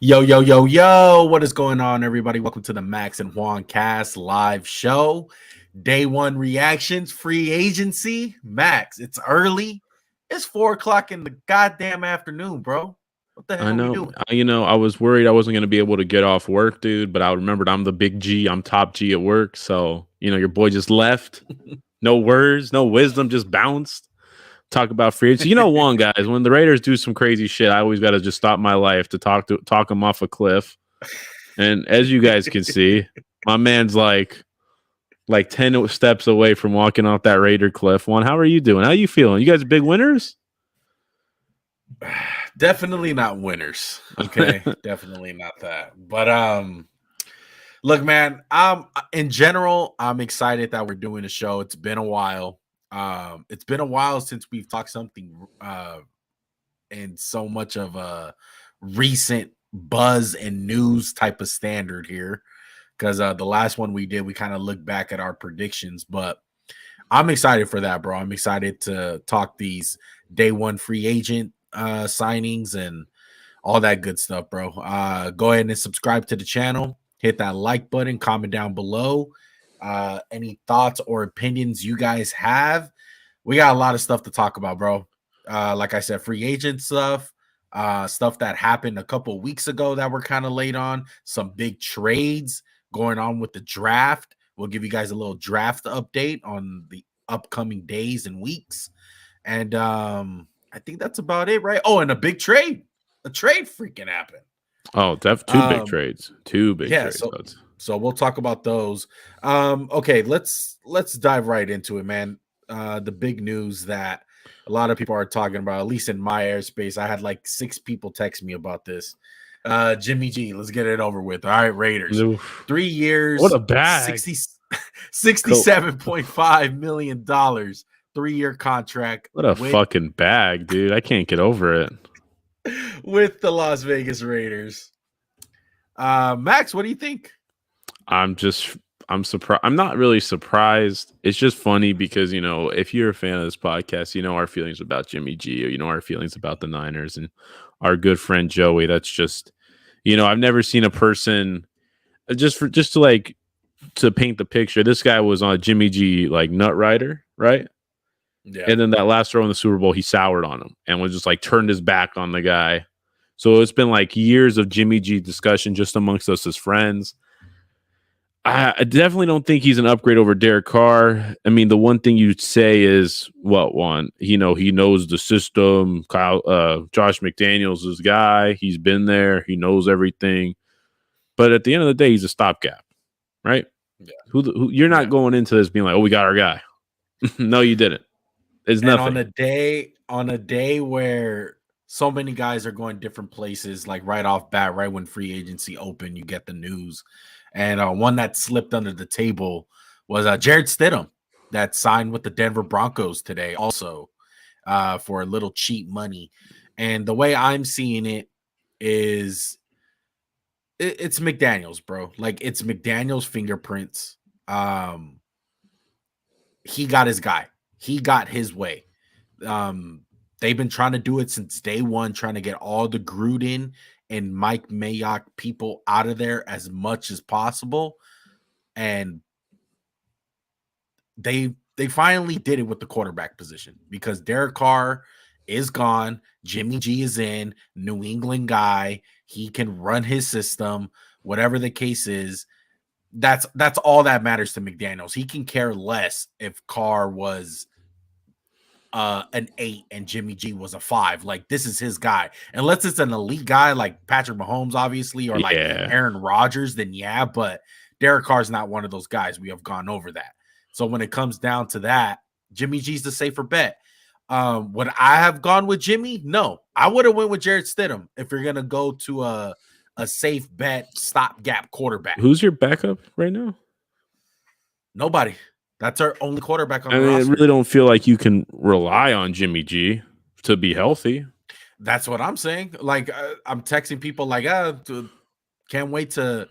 Yo, yo, yo, yo, what is going on, everybody? Welcome to the Max and Juan Cast live show. Day one reactions, free agency. Max, it's early. It's 4 o'clock in the goddamn afternoon, bro. What the I hell are we know. doing? I was worried I wasn't going to be able to get off work, dude, but I remembered I'm the big G. I'm top G at work. So, your boy just left. No words, no wisdom, just bounced. Talk about free agency. One, guys, when the Raiders do some crazy shit, I always got to just stop my life to talk them off a cliff. And as you guys can see, my man's like 10 steps away from walking off that Raider cliff. Juan, how are you doing? How you feeling? You guys big winners? Definitely not winners. Okay. Definitely not that. But look, man, in general, I'm excited that we're doing a show. It's been a while. It's been a while since we've talked something in so much of a recent buzz and news type of standard here. Because the last one we did, we kind of looked back at our predictions, but I'm excited for that, bro. I'm excited to talk these day one free agent signings and all that good stuff, bro. Go ahead and subscribe to the channel, hit that like button, comment down below. Any thoughts or opinions you guys have? We got a lot of stuff to talk about, bro. Like I said, free agent stuff, stuff that happened a couple weeks ago that we're kind of late on, some big trades going on with the draft. We'll give you guys a little draft update on the upcoming days and weeks. And I think that's about it, right? Oh, and a big trade. A trade freaking happened. Oh, two big trades. Two big Yeah, trades. so we'll talk about those. Okay, let's dive right into it, man. The big news that a lot of people are talking about, at least in my airspace. I had like 6 people text me about this. Jimmy G, let's get it over with. All right, Raiders. Oof. 3 years, What a bag. 67.5 million dollars, 3-year contract. What a with, fucking bag, dude. I can't get over it. with the Las Vegas Raiders. Max, what do you think? I'm surprised. I'm not really surprised. It's just funny because, if you're a fan of this podcast, you know our feelings about Jimmy G, or you know our feelings about the Niners and our good friend Joey. That's just, I've never seen a person just to paint the picture. This guy was on a Jimmy G like nut rider, right? Yeah. And then that last throw in the Super Bowl, he soured on him and was just like turned his back on the guy. So it's been like years of Jimmy G discussion just amongst us as friends. I definitely don't think he's an upgrade over Derek Carr. I mean, the one thing you'd say is, what one? He knows the system. Josh McDaniels is guy. He's been there. He knows everything. But at the end of the day, he's a stopgap, right? Yeah. Who you're not going into this being like, oh, we got our guy. No, you didn't. It's nothing. On a day where so many guys are going different places, like right off bat, right when free agency opened, you get the news. And one that slipped under the table was Jared Stidham, that signed with the Denver Broncos today, also for a little cheap money. And the way I'm seeing it is, it's McDaniels, bro. Like, it's McDaniels' fingerprints. He got his guy. He got his way. They've been trying to do it since day one, trying to get all the Gruden and Mike Mayock people out of there as much as possible. And they finally did it with the quarterback position, because Derek Carr is gone. Jimmy G is in, New England guy. He can run his system, whatever the case is. That's all that matters to McDaniels. He can care less if Carr was an 8 and Jimmy G was a 5. Like, this is his guy. Unless it's an elite guy like Patrick Mahomes, obviously, or like Aaron Rodgers, then yeah. But Derek Carr's not one of those guys. We have gone over that. So when it comes down to that, Jimmy G's the safer bet. Would I have gone with Jimmy? No, I would have went with Jared Stidham if you're gonna go to a safe bet, stopgap quarterback. Who's your backup right now? Nobody. That's our only quarterback on the roster. I really don't feel like you can rely on Jimmy G to be healthy. That's what I'm saying. Like, I'm texting people like, can't wait to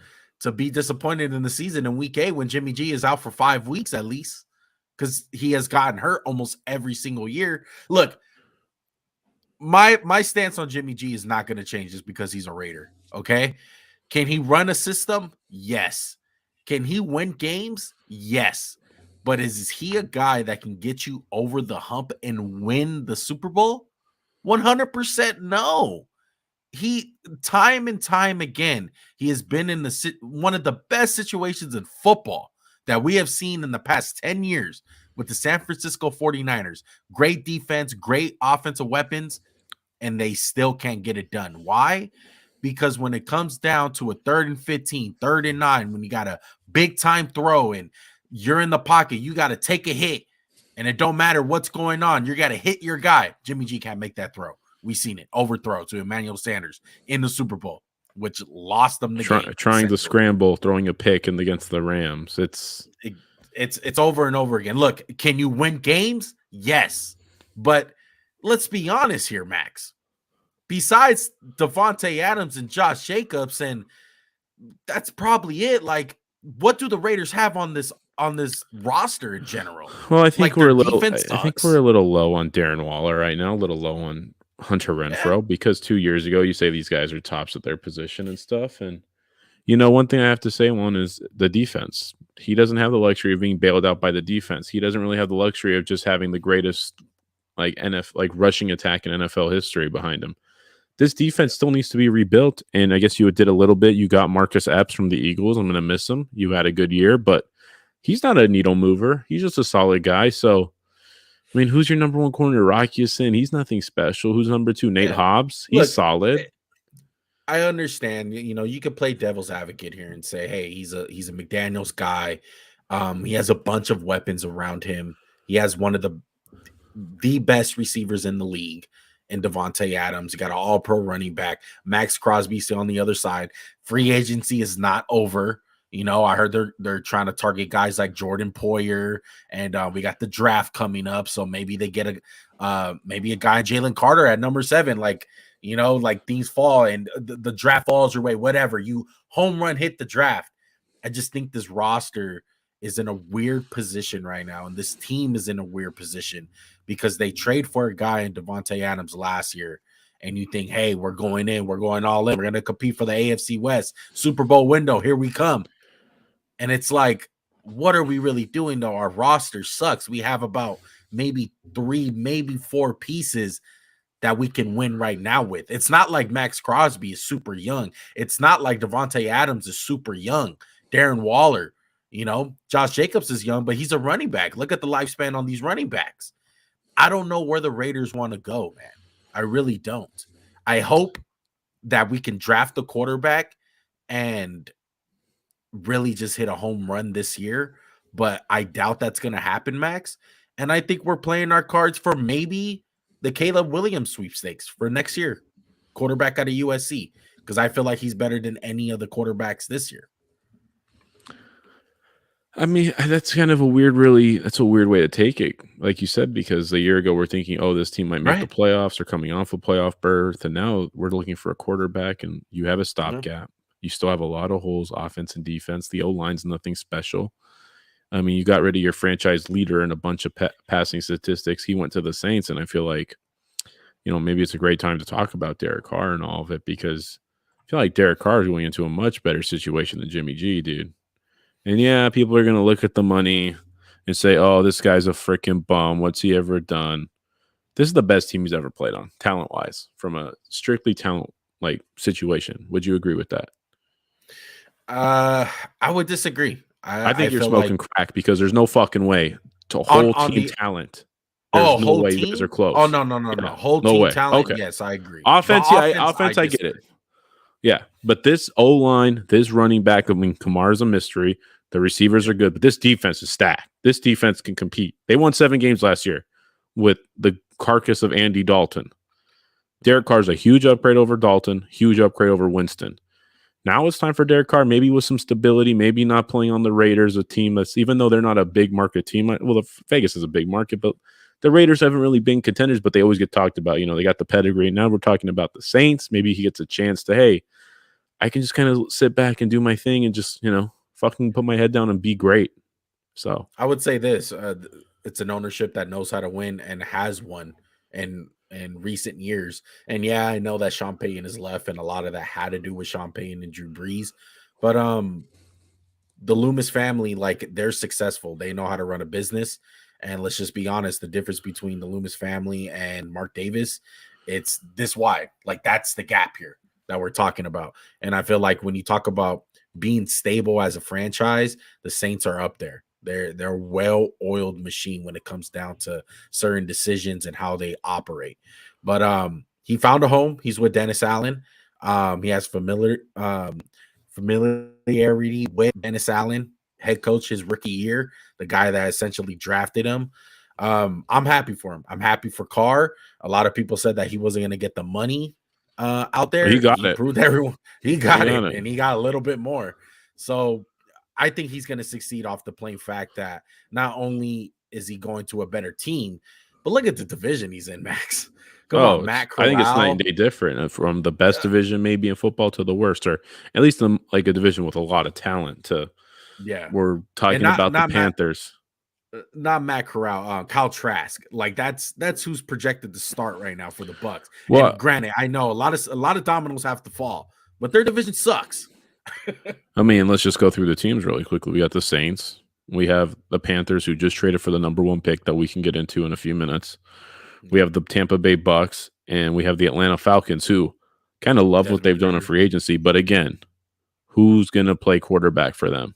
be disappointed in the season in week 8 when Jimmy G is out for 5 weeks at least, because he has gotten hurt almost every single year. Look, my stance on Jimmy G is not going to change just because he's a Raider. Okay, can he run a system? Yes. Can he win games? Yes. But is he a guy that can get you over the hump and win the Super Bowl? 100% no. He time and time again, he has been in one of the best situations in football that we have seen in the past 10 years with the San Francisco 49ers. Great defense, great offensive weapons, and they still can't get it done. Why? Because when it comes down to a 3rd and 15, 3rd and 9, when you got a big time throw and you're in the pocket, you got to take a hit, and it don't matter what's going on. You got to hit your guy. Jimmy G can't make that throw. We seen it overthrow to Emmanuel Sanders in the Super Bowl, which lost them the game. Trying to scramble, throwing a pick against the Rams. It's over and over again. Look, can you win games? Yes, but let's be honest here, Max. Besides Davante Adams and Josh Jacobs, and that's probably it. Like, what do the Raiders have on this roster in general? Well, I think like, we're a little. I think we're a little low on Darren Waller right now. A little low on Hunter Renfrow because 2 years ago you say these guys are tops at their position and stuff. And one thing I have to say, one is the defense. He doesn't have the luxury of being bailed out by the defense. He doesn't really have the luxury of just having the greatest rushing attack in NFL history behind him. This defense still needs to be rebuilt, and I guess you did a little bit. You got Marcus Epps from the Eagles. I'm going to miss him. You had a good year, but he's not a needle mover. He's just a solid guy. So, I mean, who's your number one corner? Rocky Sin. He's nothing special. Who's number 2? Nate Hobbs. He's solid. I understand. You could play devil's advocate here and say, hey, he's a McDaniels guy. He has a bunch of weapons around him. He has one of the best receivers in the league in Davante Adams. You got an all-pro running back. Max Crosby still on the other side. Free agency is not over. I heard they're trying to target guys like Jordan Poyer, and we got the draft coming up. So maybe they get maybe a guy, Jalen Carter at number 7. Like things fall and the draft falls your way. Whatever, you home run hit the draft. I just think this roster is in a weird position right now, and this team is in a weird position because they trade for a guy in Davante Adams last year. And you think, hey, we're going all in. We're going to compete for the AFC West Super Bowl window. Here we come. And it's like, what are we really doing though? Our roster sucks. We have about maybe 3, maybe 4 pieces that we can win right now with. It's not like Max Crosby is super young. It's not like Davante Adams is super young. Darren Waller, Josh Jacobs is young, but he's a running back. Look at the lifespan on these running backs. I don't know where the Raiders want to go, man. I really don't. I hope that we can draft the quarterback and really just hit a home run this year, but I doubt that's going to happen, Max. And I think we're playing our cards for maybe the Caleb Williams sweepstakes for next year, quarterback out of USC, because I feel like he's better than any of the quarterbacks this year. I mean, that's kind of a weird way to take it, like you said, because a year ago we're thinking, oh, this team might make the playoffs or coming off a playoff berth, and now we're looking for a quarterback, and you have a stopgap. You still have a lot of holes, offense and defense. The O-line's nothing special. I mean, you got rid of your franchise leader and a bunch of passing statistics. He went to the Saints, and I feel like, maybe it's a great time to talk about Derek Carr and all of it, because I feel like Derek Carr is going into a much better situation than Jimmy G, dude. And yeah, people are going to look at the money and say, oh, this guy's a freaking bum. What's he ever done? This is the best team he's ever played on, talent-wise, from a strictly talent situation. Would you agree with that? I would disagree. I think you're smoking crack, because there's no fucking way to whole team talent. There's no way you guys are close. Oh, no. Whole team talent, okay. Yes, I agree. Offense, I get it. Yeah, but this O-line, this running back, I mean, Kamara's a mystery. The receivers are good, but this defense is stacked. This defense can compete. They won 7 games last year with the carcass of Andy Dalton. Derek Carr's a huge upgrade over Dalton, huge upgrade over Winston. Now it's time for Derek Carr, maybe with some stability, maybe not playing on the Raiders, a team that's, even though they're not a big market team, well, Vegas is a big market, but the Raiders haven't really been contenders, but they always get talked about. They got the pedigree. Now we're talking about the Saints. Maybe he gets a chance to, hey, I can just kind of sit back and do my thing and just, fucking put my head down and be great. So I would say this, it's an ownership that knows how to win and has won. And in recent years. And yeah, I know that Sean Payton is left, and a lot of that had to do with Sean Payton and Drew Brees. But the Loomis family, like, they're successful. They know how to run a business. And let's just be honest, the difference between the Loomis family and Mark Davis, it's this wide. Like, that's the gap here that we're talking about. And I feel like when you talk about being stable as a franchise, the Saints are up there. They're a well-oiled machine when it comes down to certain decisions and how they operate. But he found a home. He's with Dennis Allen. He has familiarity with Dennis Allen, head coach his rookie year, the guy that essentially drafted him. I'm happy for him. I'm happy for Carr. A lot of people said that he wasn't going to get the money out there. He got He it. proved everyone he got it, and he got a little bit more. So I think he's going to succeed off the plain fact that not only is he going to a better team, but look at the division he's in, Max. Come on, Matt Corral. I think it's night and day different from the best division maybe in football to the worst, or at least like a division with a lot of talent. We're talking about the Panthers. Not Matt Corral, Kyle Trask. Like that's who's projected to start right now for the Bucks. Well, and granted, I know a lot of dominoes have to fall, but their division sucks. I mean, let's just go through the teams really quickly. We got the Saints. We have the Panthers, who just traded for the number 1 pick that we can get into in a few minutes. We have the Tampa Bay Bucks, and we have the Atlanta Falcons, who kind of love what they've done in free agency. But again, who's going to play quarterback for them?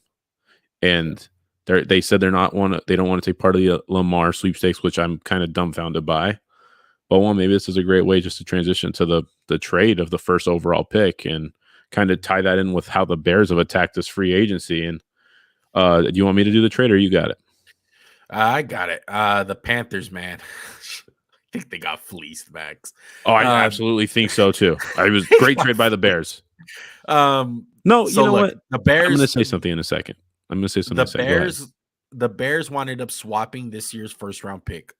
And they said they don't want to take part of the Lamar sweepstakes, which I'm kind of dumbfounded by. But maybe this is a great way just to transition to the trade of the first overall pick and kind of tie that in with how the Bears have attacked this free agency. And do you want me to do the trade, or you got it? I got it. The Panthers, man. I think they got fleeced, Max. Oh, I absolutely think so too. It was a great trade by the Bears. No, so you know what? The Bears. I'm going to say something in a second. The Bears wound up swapping this year's first round pick.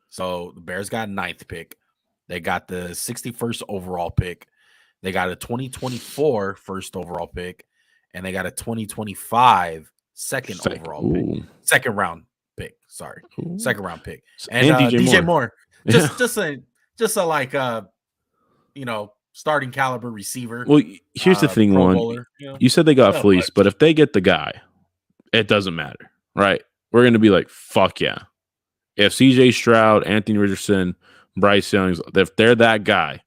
So the Bears got 9th pick. They got the 61st overall pick. They got a 2024 first overall pick, and they got a 2025 second overall pick. Second round pick. Sorry, second round pick. And DJ Moore. Just a like starting caliber receiver. Well, here's the thing, Juan. You said they got fleeced, but if they get the guy, it doesn't matter, right? We're going to be like, fuck yeah. If CJ Stroud, Anthony Richardson, Bryce Young, if they're that guy,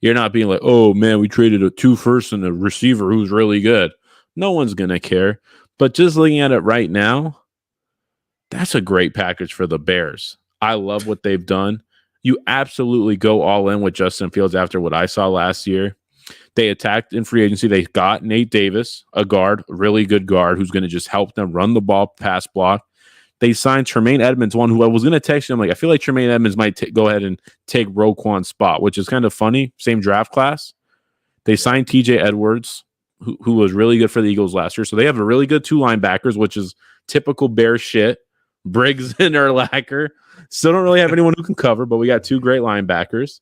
you're not being like, oh man, we traded a 2 firsts and a receiver who's really good. No one's going to care. But just looking at it right now, that's a great package for the Bears. I love what they've done. You absolutely go all in with Justin Fields after what I saw last year. They attacked in free agency. They got Nate Davis, a guard, a really good guard who's going to just help them run the ball, pass block. They signed Tremaine Edmonds, one who I was going to text you. I'm like, I feel like Tremaine Edmonds might go ahead and take Roquan's spot, which is kind of funny. Same draft class. They signed TJ Edwards, who was really good for the Eagles last year. So they have a really good 2 linebackers, which is typical Bears shit. Briggs and Urlacher. Still don't really have anyone who can cover, but we got 2 great linebackers.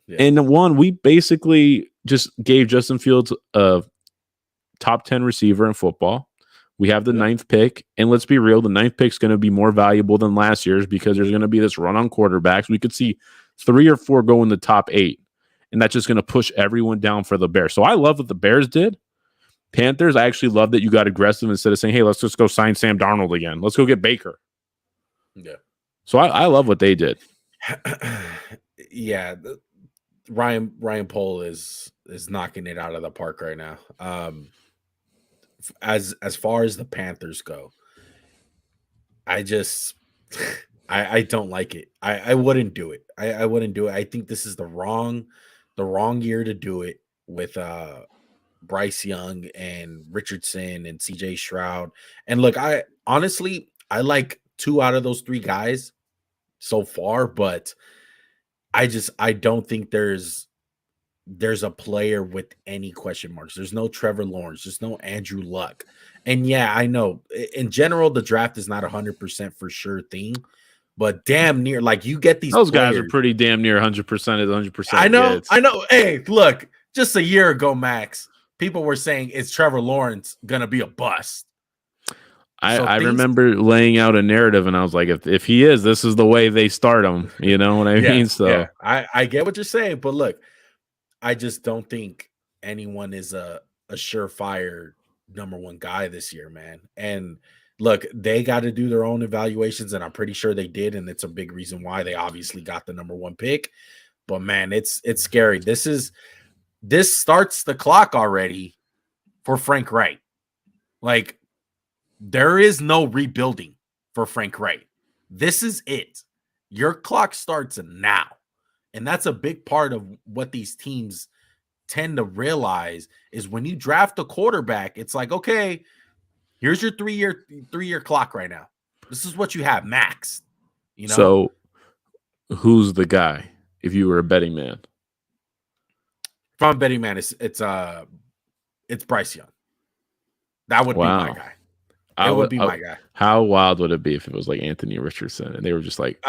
Yeah. And we basically just gave Justin Fields a top 10 receiver in football. We have the 9th pick, and let's be real, the 9th pick is going to be more valuable than last year's because there's going to be this run on quarterbacks. We could see 3 or 4 go in the top 8, and that's just going to push everyone down for the Bears. So I love what the Bears did. Panthers, I actually love that you got aggressive instead of saying, hey, let's just go sign Sam Darnold again. Let's go get Baker. Yeah. So I love what they did. Yeah. Ryan Pohl is knocking it out of the park right now. As far as the Panthers go, I don't like it. I wouldn't do it. I wouldn't do it. I think this is the wrong year to do it with Bryce Young and Richardson and CJ Stroud. And look, I honestly like 2 out of those 3 guys so far, but I don't think there's a player with any question marks. There's no Trevor Lawrence. There's no Andrew Luck. And yeah, I know in general, the draft is not 100% for sure thing, but damn near, like, you get those guys are pretty damn near 100% is 100%. I know. Hey, look, just a year ago, Max, people were saying, is Trevor Lawrence going to be a bust? So I things, remember laying out a narrative, and I was like, if he is, this is the way they start him. You know what I yeah, mean? So yeah. I get what you're saying, but look, I just don't think anyone is a surefire number one guy this year, man. And look, they got to do their own evaluations, and I'm pretty sure they did, and it's a big reason why they obviously got the number one pick. But man, it's scary. This starts the clock already for Frank Wright. Like, there is no rebuilding for Frank Wright. This is it. Your clock starts now. And that's a big part of what these teams tend to realize is when you draft a quarterback, it's like, okay, here's your three-year clock right now. This is what you have max. You know, so who's the guy? If you were a betting man, if I'm betting man, it's Bryce Young. That would be my wow. guy. It would be my guy. How wild would it be if it was like Anthony Richardson and they were just like,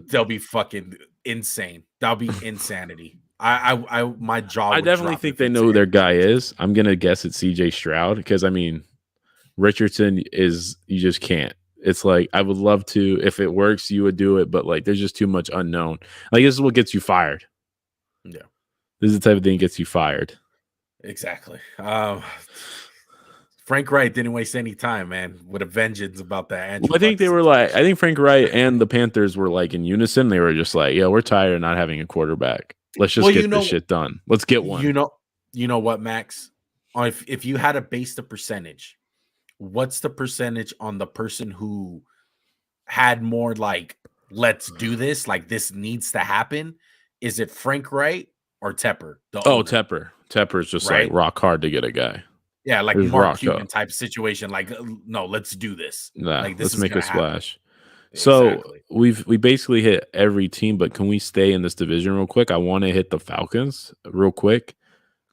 They'll be fucking insane. That'll be insanity. My jaw. I definitely think they know who their guy is. I'm gonna guess it's CJ Stroud because I mean, Richardson is you just can't. It's like I would love to if it works, you would do it, but like there's just too much unknown. Like this is what gets you fired. Yeah, this is the type of thing that gets you fired. Exactly. Frank Wright didn't waste any time, man, with a vengeance about that. Well, I think they were like, I think Frank Wright and the Panthers were like in unison. They were just like, yeah, we're tired of not having a quarterback. Let's just get this shit done. Let's get one. You know what, Max? If you had to base the percentage, what's the percentage on the person who had more like, let's do this, like this needs to happen? Is it Frank Wright or Tepper? Tepper. Tepper's just like rock hard to get a guy. Yeah, like Mark Cuban type situation. Like, no, let's do this. Nah, like, let's make a splash. So we basically hit every team, but can we stay in this division real quick? I want to hit the Falcons real quick.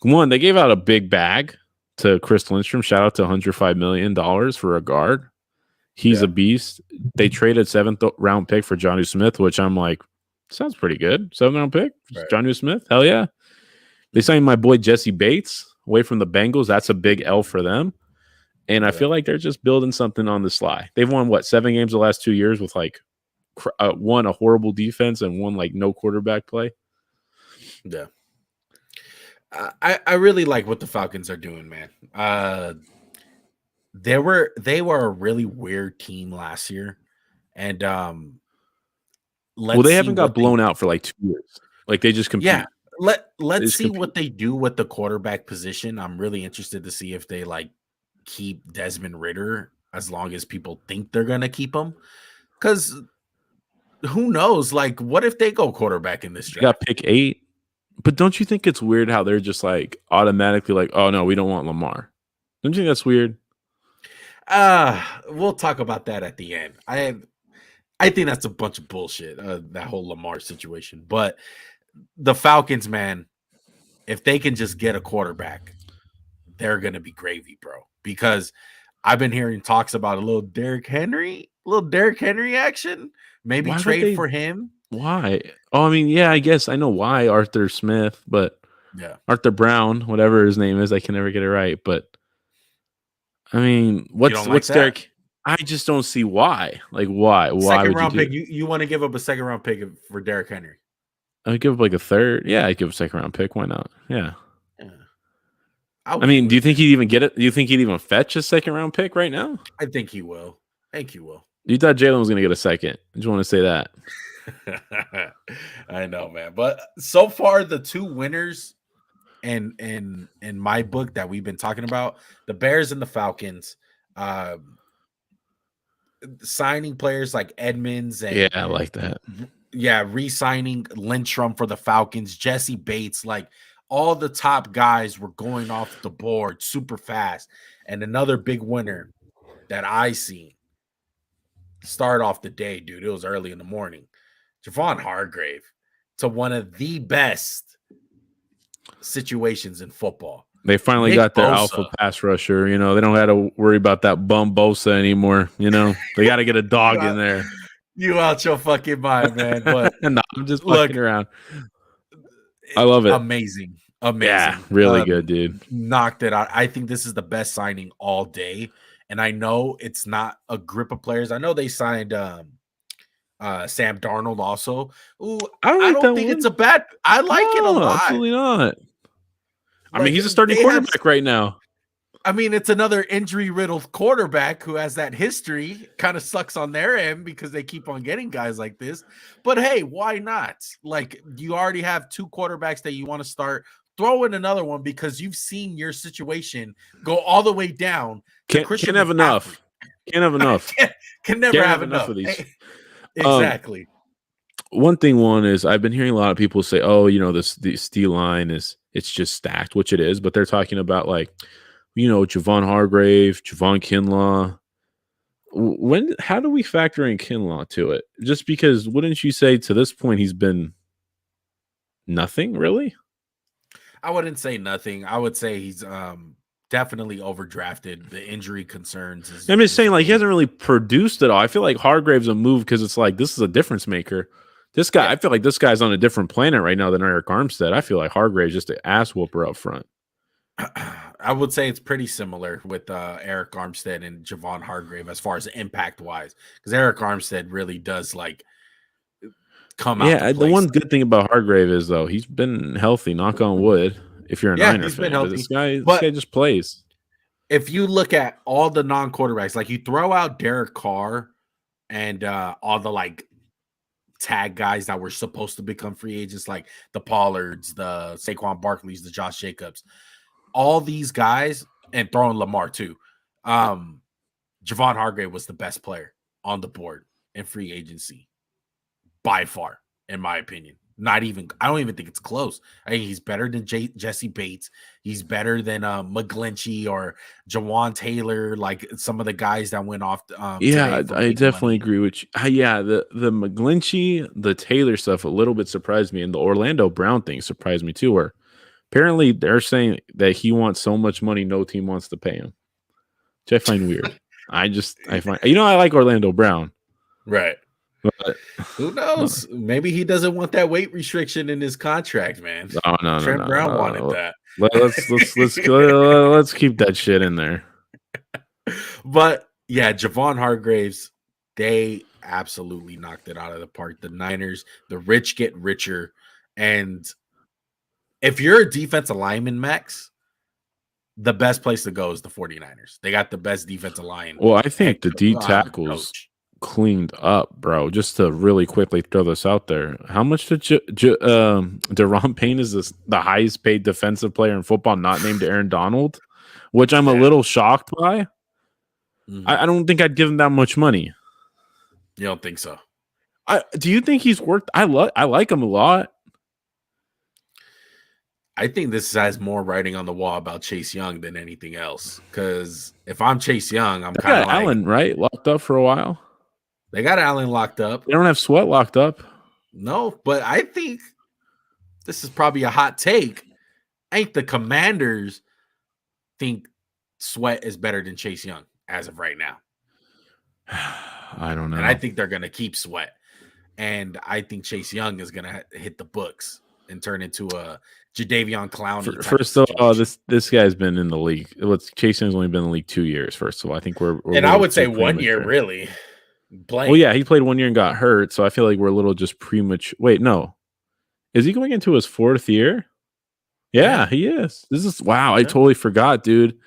One, they gave out a big bag to Chris Lindstrom. Shout out to $105 million for a guard. He's a beast. They traded 7th round pick for Jonnu Smith, which I'm like, sounds pretty good. 7th round pick, Jonnu Smith. Hell yeah. They signed my boy Jesse Bates away from the Bengals. That's a big L for them. And I feel like they're just building something on the sly. They've won, 7 games the last 2 years with like one, a horrible defense and one like no quarterback play. Yeah. I really like what the Falcons are doing, man. They were a really weird team last year. And they haven't got blown out for like 2 years. Like they just compete. Yeah. Let's see what they do with the quarterback position. I'm really interested to see if they like keep Desmond Ridder as long as people think they're gonna keep him. Because who knows? Like, what if they go quarterback in this draft? Got pick 8. But don't you think it's weird how they're just like automatically like, oh no, we don't want Lamar? Don't you think that's weird? We'll talk about that at the end. I think that's a bunch of bullshit, that whole Lamar situation. But the Falcons, man, if they can just get a quarterback, they're gonna be gravy, bro. Because I've been hearing talks about a little Derrick Henry action. Maybe trade for him. Why? Oh, I mean, yeah, I guess I know why Arthur Smith, but Arthur Brown, whatever his name is, I can never get it right. But I mean, what's Derrick? I just don't see why. Like, why? Why second round pick? You want to give up a second round pick for Derrick Henry? I'd give up like a third. Yeah, I'd give a second round pick. Why not? Yeah. I mean, do you think he'd even get it? Do you think he'd even fetch a second round pick right now? I think he will. You thought Jalen was going to get a second. I just want to say that. I know, man. But so far, the 2 winners in my book that we've been talking about, the Bears and the Falcons, signing players like Edmonds and I like that. Yeah, re-signing Lindstrom for the Falcons, Jesse Bates, like all the top guys were going off the board super fast. And another big winner that I seen start off the day, dude. It was early in the morning. Javon Hargrave to one of the best situations in football. They finally got their alpha pass rusher. You know, they don't have to worry about that bum Bosa anymore. You know, they got to get a dog in there. You out your fucking mind, man. But no, I'm just fucking around. I love it. Amazing. Yeah, really good, dude. Knocked it out. I think this is the best signing all day. And I know it's not a grip of players. I know they signed Sam Darnold also. Ooh, I don't I like don't that think it's one. a bad. I like it a No, lot. absolutely not. I mean, Like he's a starting they have. quarterback right now. I mean, it's another injury-riddled quarterback who has that history. Kind of sucks on their end because they keep on getting guys like this. But hey, why not? Like, you already have 2 quarterbacks that you want to start. Throw in another one because you've seen your situation go all the way down to Christian Can't have McCaffrey. enough. Can't have enough. Can never Can't have have enough enough. of these. Exactly. One is I've been hearing a lot of people say, "Oh, you know, this D line it's just stacked," which it is, but they're talking about like, you know, Javon Hargrave, Javon Kinlaw. How do we factor in Kinlaw to it? Just because, wouldn't you say to this point he's been nothing really? I wouldn't say nothing. I would say he's definitely overdrafted. The injury concerns I'm just is saying, like, he really, hasn't really produced at all. I feel like Hargrave's a move because it's like this is a difference maker. This guy, yeah. I feel like this guy's on a different planet right now than Eric Armstead. I feel like Hargrave's just an ass whooper up front. I would say it's pretty similar with Eric Armstead and Javon Hargrave as far as impact wise, because Eric Armstead really does like come out to Yeah, the play. one good thing about Hargrave is though he's been healthy. Knock on wood. If you're a Yeah, Niner he's been fan, but healthy. this guy But just plays. if you look at all the non-quarterbacks, like you throw out Derek Carr and all the like tag guys that were supposed to become free agents, like the Pollards, the Saquon Barkleys, the Josh Jacobs, all these guys, and throwing Lamar too. Javon Hargrave was the best player on the board in free agency by far, in my opinion. Not even, I don't even think it's close. I think he's better than Jesse Bates. He's better than McGlinchey or Jawan Taylor, like some of the guys that went off Yeah, today for I big definitely money. agree with you. Yeah, the McGlinchey, the Taylor stuff a little bit surprised me, and the Orlando Brown thing surprised me too. Where apparently they're saying that he wants so much money, no team wants to pay him, which I find weird. I find, you know, I like Orlando Brown, Right. but Who no, knows? Maybe he doesn't want that weight restriction in his contract, man. Trent Brown wanted that. Let's keep that shit in there. But yeah, Javon Hargraves, they absolutely knocked it out of the park. The Niners, the rich get richer. And if you're a defensive lineman, Max, the best place to go is the 49ers. They got the best defensive line. Well, I think the D tackles coach. Cleaned up, bro. Just to really quickly throw this out there, how much did Deron Payne is the highest paid defensive player in football, not named Aaron Donald, which I'm a little shocked by. Mm-hmm. I don't think I'd give him that much money. You don't think so? Do you think he's worth? I like him a lot. I think this has more writing on the wall about Chase Young than anything else. Because if I'm Chase Young, I'm kind of like Allen, right? Locked up for a while. They got Allen locked up. They don't have Sweat locked up. No, but I think this is probably a hot take. I think the Commanders think Sweat is better than Chase Young as of right now. I don't know. And I think they're going to keep Sweat. And I think Chase Young is going to hit the books and turn into a Jadeveon Clowney. First of all, this guy's been in the league. Chase Young's only been in the league 2 years. First of all, I think we're and I would say 1 year, really. Playing. Well, yeah, he played 1 year and got hurt, so I feel like we're a little just premature. Wait, no, is he going into his 4th year? Yeah, he is. This is wow. I totally forgot, dude.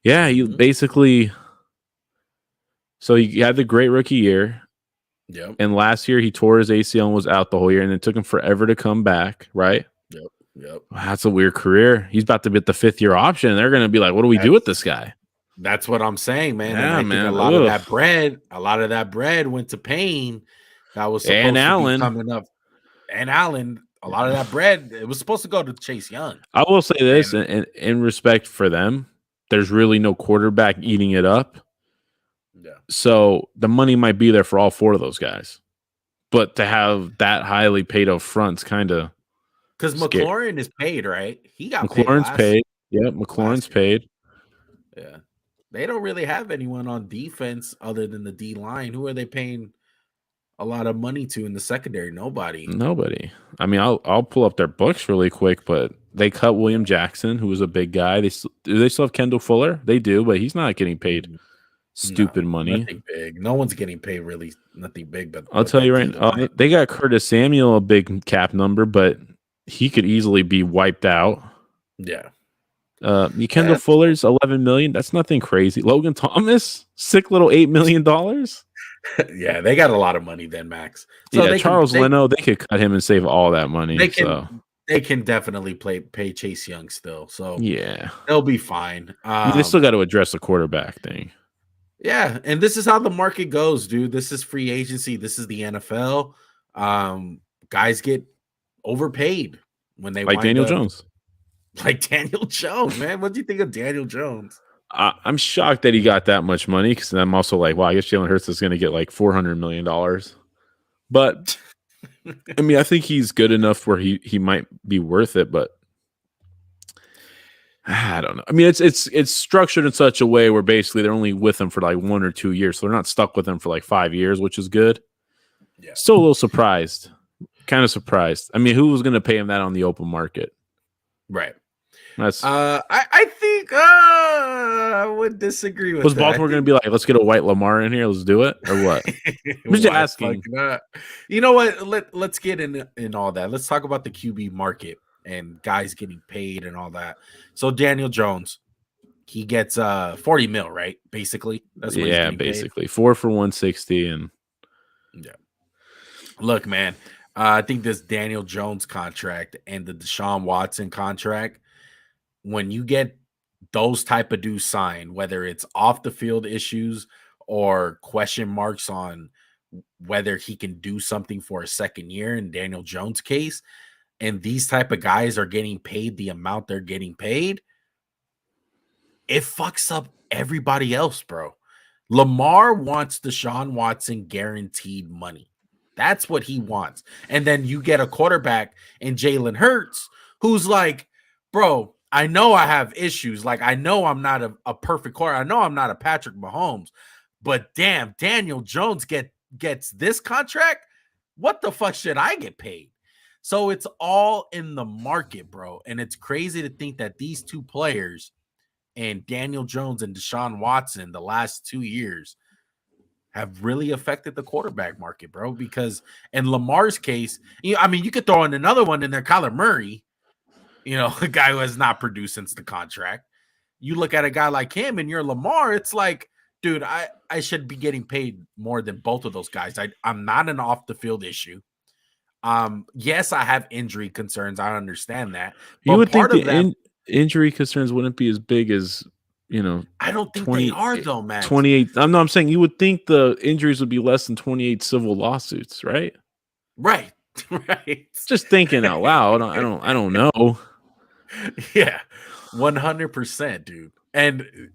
Yeah, he basically. So he had the great rookie year. Yep. And last year he tore his ACL and was out the whole year, and it took him forever to come back. Right. Yep. Wow, that's a weird career. He's about to be at the 5th year option. They're going to be like, "What do we do with this guy?" That's what I'm saying, man. Yeah, and I think a lot of that bread went to Payne. That was supposed to be coming up. And Allen, a lot of that bread, it was supposed to go to Chase Young. I will say this, in respect for them, there's really no quarterback eating it up. Yeah. So the money might be there for all 4 of those guys. But to have that highly paid up front's kind of because McLaurin is paid, right? He got McLaurin's paid. Yeah, McLaurin's paid. Yeah. They don't really have anyone on defense other than the D line. Who are they paying a lot of money to in the secondary? Nobody. I mean, I'll pull up their books really quick, but they cut William Jackson, who was a big guy. Do they still have Kendall Fuller? They do, but he's not getting paid stupid money. Nothing big. No one's getting paid really nothing big, but I'll tell you right now, they got Curtis Samuel a big cap number, but he could easily be wiped out. Yeah. Kendall Fuller's $11 million. That's nothing crazy. Logan Thomas, sick little $8 million. Yeah, they got a lot of money then, Max. So yeah, Charles Leno, they could cut him and save all that money. They can definitely pay Chase Young still. So yeah, they'll be fine. They still got to address the quarterback thing. Yeah, and this is how the market goes, dude. This is free agency. This is the NFL. Guys get overpaid when they like Daniel Jones. Like Daniel Jones, man. What do you think of Daniel Jones? I'm shocked that he got that much money because I'm also like, wow, I guess Jalen Hurts is going to get like $400 million. But I mean, I think he's good enough where he might be worth it, but I don't know. I mean, it's structured in such a way where basically they're only with him for like 1 or 2 years, so they're not stuck with him for like 5 years, which is good. Yeah. Still a little surprised, kind of surprised. I mean, who was going to pay him that on the open market? Right. That's. I think I would disagree with. Was Baltimore going to be like, let's get a white Lamar in here, let's do it, or what? I'm just asking. You know what? Let's get in all that. Let's talk about the QB market and guys getting paid and all that. So Daniel Jones, he gets 40 mil, right? Basically, that's what he's basically paid. 4 for 160, and yeah. Look, man, I think this Daniel Jones contract and the Deshaun Watson contract, when you get those type of dudes signed, whether it's off the field issues or question marks on whether he can do something for a second year in Daniel Jones' case, and these type of guys are getting paid the amount they're getting paid, it fucks up everybody else, bro. Lamar wants Deshaun Watson guaranteed money. That's what he wants. And then you get a quarterback in Jalen Hurts who's like, bro, I know I have issues. Like, I know I'm not a perfect quarterback. I know I'm not a Patrick Mahomes. But damn, Daniel Jones gets this contract? What the fuck should I get paid? So it's all in the market, bro. And it's crazy to think that these two players, and Daniel Jones and Deshaun Watson, the last 2 years, have really affected the quarterback market, bro. Because in Lamar's case, you could throw in another one in there, Kyler Murray, a guy who has not produced since the contract. You look at a guy like him and you're Lamar, it's like, dude, I should be getting paid more than both of those guys. I'm not an off the field issue. Yes, I have injury concerns. I understand that. But you would think the injury concerns wouldn't be as big as, I don't think they are though, man. 28. I'm saying you would think the injuries would be less than 28 civil lawsuits, right? Right. Right. Just thinking out loud. I don't know. Yeah. 100%, dude. And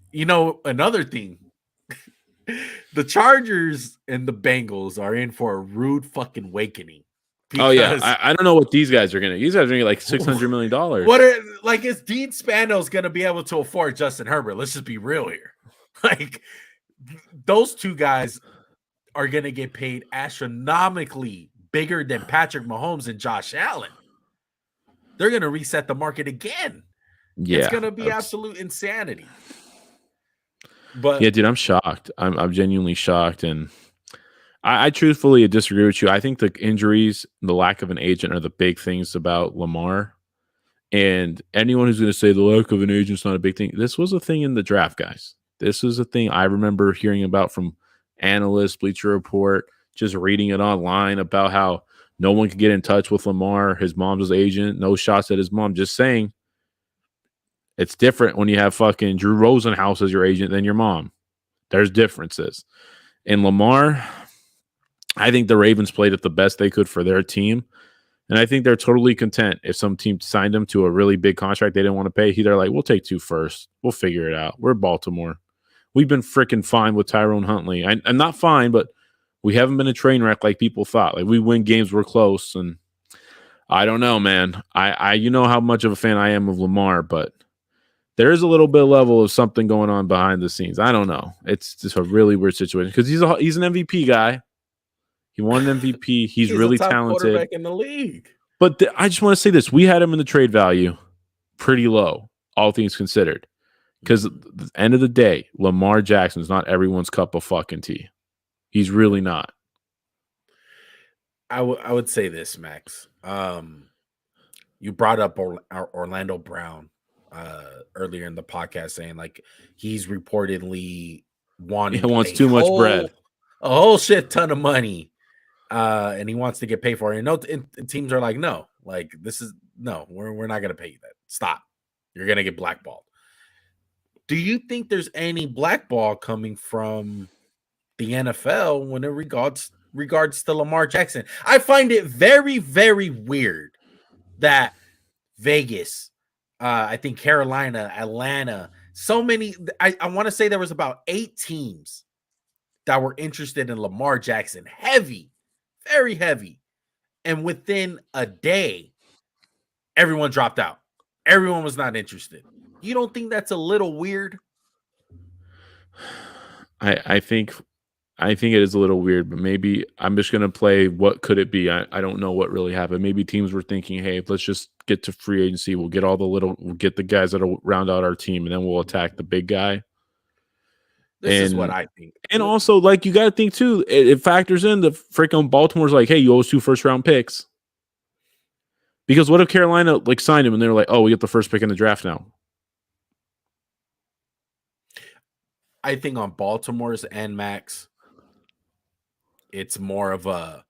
another thing, the Chargers and the Bengals are in for a rude fucking awakening. Oh yeah, I don't know what these guys are gonna. These guys are gonna get like $600 million. Is Dean Spanos gonna be able to afford Justin Herbert? Let's just be real here. Like, those two guys are gonna get paid astronomically bigger than Patrick Mahomes and Josh Allen. They're gonna reset the market again. Yeah, it's gonna be absolute insanity. But yeah, dude, I'm shocked. I'm genuinely shocked, and I truthfully disagree with you. I think the injuries, the lack of an agent are the big things about Lamar. And anyone who's going to say the lack of an agent is not a big thing, this was a thing in the draft, guys. This was a thing I remember hearing about from analysts, Bleacher Report, just reading it online about how no one could get in touch with Lamar. His mom's his agent. No shots at his mom. Just saying it's different when you have fucking Drew Rosenhaus as your agent than your mom. There's differences. And Lamar, I think the Ravens played it the best they could for their team. And I think they're totally content if some team signed him to a really big contract they didn't want to pay. They're like, we'll take 2 first. We'll figure it out. We're Baltimore. We've been freaking fine with Tyrone Huntley. I'm not fine, but we haven't been a train wreck like people thought. Like, we win games, we're close. And I don't know, man. You know how much of a fan I am of Lamar, but there is a little bit of level of something going on behind the scenes. I don't know. It's just a really weird situation because he's an MVP guy. He won an MVP. He's really a top talented. Quarterback in the league. But I just want to say this: we had him in the trade value pretty low, all things considered. Because at the end of the day, Lamar Jackson is not everyone's cup of fucking tea. He's really not. I would say this, Max. You brought up Orlando Brown earlier in the podcast, saying like he's reportedly wanting He wants too much bread, a whole shit ton of money, and he wants to get paid for it. And teams are like, no, like we're not gonna pay you that. Stop, you're gonna get blackballed. Do you think there's any blackball coming from the NFL when it regards to Lamar Jackson? I find it very, very weird that Vegas, I think Carolina, Atlanta, so many. I want to say there was about 8 teams that were interested in Lamar Jackson. Heavy, very heavy. And within a day, everyone dropped out. Everyone was not interested. You don't think that's a little weird? I think it is a little weird, but maybe I'm just gonna play what could it be. I don't know what really happened. Maybe teams were thinking, hey, let's just get to free agency. We'll get the guys that'll round out our team, and then we'll attack the big guy. This is what I think. And also, like, you got to think too, it factors in the freaking Baltimore's like, hey, you owe us 2 first-round picks. Because what if Carolina like signed him and they're like, oh, we get the first pick in the draft now? I think on Baltimore's end, Max, it's more of a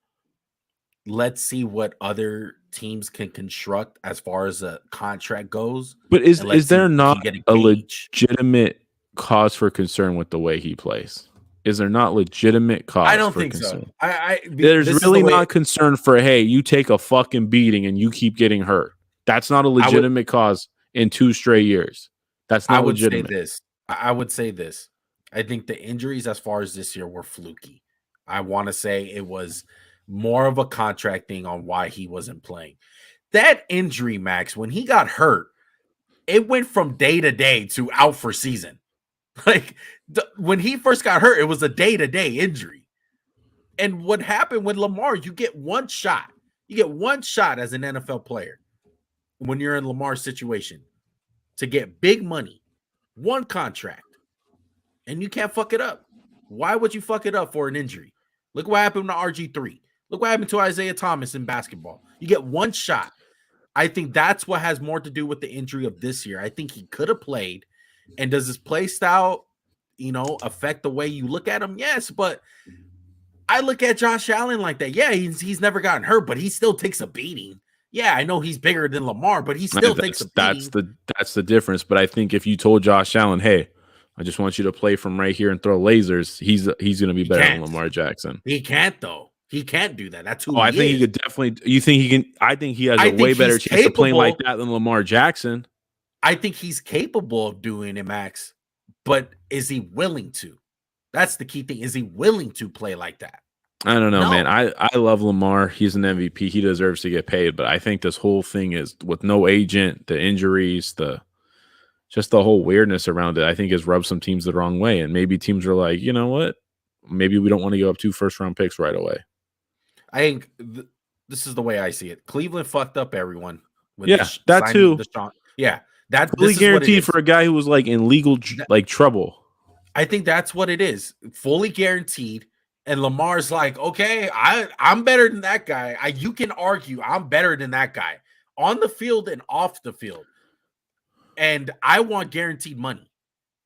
let's see what other teams can construct as far as a contract goes. But is there not a legitimate cause for concern with the way he plays? Is there not legitimate cause? I don't think concern? So. There's really not concern for, hey, you take a fucking beating and you keep getting hurt. That's not a legitimate cause in 2 straight years. That's not legitimate. I would say this. I think the injuries as far as this year were fluky. I want to say it was more of a contract thing on why he wasn't playing. That injury, Max, when he got hurt, it went from day to day to out for season. Like when he first got hurt, it was a day-to-day injury. And what happened with Lamar, you get one shot. You get one shot as an NFL player when you're in Lamar's situation to get big money, one contract, and you can't fuck it up. Why would you fuck it up for an injury? Look what happened to RG3. Look what happened to Isaiah Thomas in basketball. You get one shot. I think that's what has more to do with the injury of this year. I think he could have played. And does his play style, affect the way you look at him? Yes, but I look at Josh Allen like that. Yeah, he's never gotten hurt, but he still takes a beating. Yeah, I know he's bigger than Lamar, but he still takes a beating. That's the difference. But I think if you told Josh Allen, hey, I just want you to play from right here and throw lasers, he's going to be better than Lamar Jackson. He can't, though. He can't do that. That's who I think he could definitely. You think he can? I think he has a way better chance of playing like that than Lamar Jackson. I think he's capable of doing it, Max, but is he willing to? That's the key thing. Is he willing to play like that? I don't know, man. I love Lamar. He's an MVP. He deserves to get paid, but I think this whole thing is with no agent, the injuries, just the whole weirdness around it, I think has rubbed some teams the wrong way. And maybe teams are like, you know what? Maybe we don't want to give up 2 first-round picks right away. I think this is the way I see it. Cleveland fucked up everyone. With that too. Yeah. That's fully guaranteed for a guy who was like in legal trouble. I think that's what it is. Fully guaranteed. And Lamar's like, okay, I'm better than that guy. You can argue I'm better than that guy on the field and off the field. And I want guaranteed money.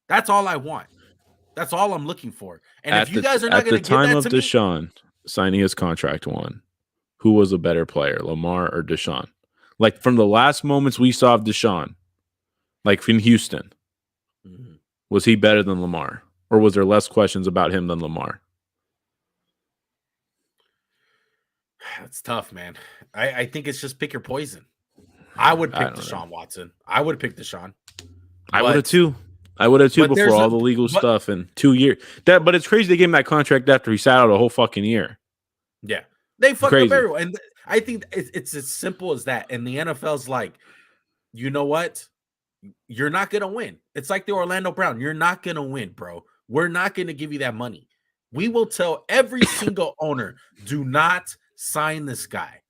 That's all I want. That's all I'm looking for. And if you guys are not going to give that to me. At the time of Deshaun signing his contract who was a better player, Lamar or Deshaun? Like from the last moments we saw of Deshaun, like in Houston, was he better than Lamar? Or was there less questions about him than Lamar? It's tough, man. I think it's just pick your poison. I would pick Deshaun Watson. I would pick Deshaun. I would have too. Before all the legal stuff in 2 years. But it's crazy they gave him that contract after he sat out a whole fucking year. Yeah. They fucked up everyone. And I think it's as simple as that. And the NFL's like, you know what? You're not going to win. It's like the Orlando Brown. You're not going to win, bro. We're not going to give you that money. We will tell every single owner, do not sign this guy.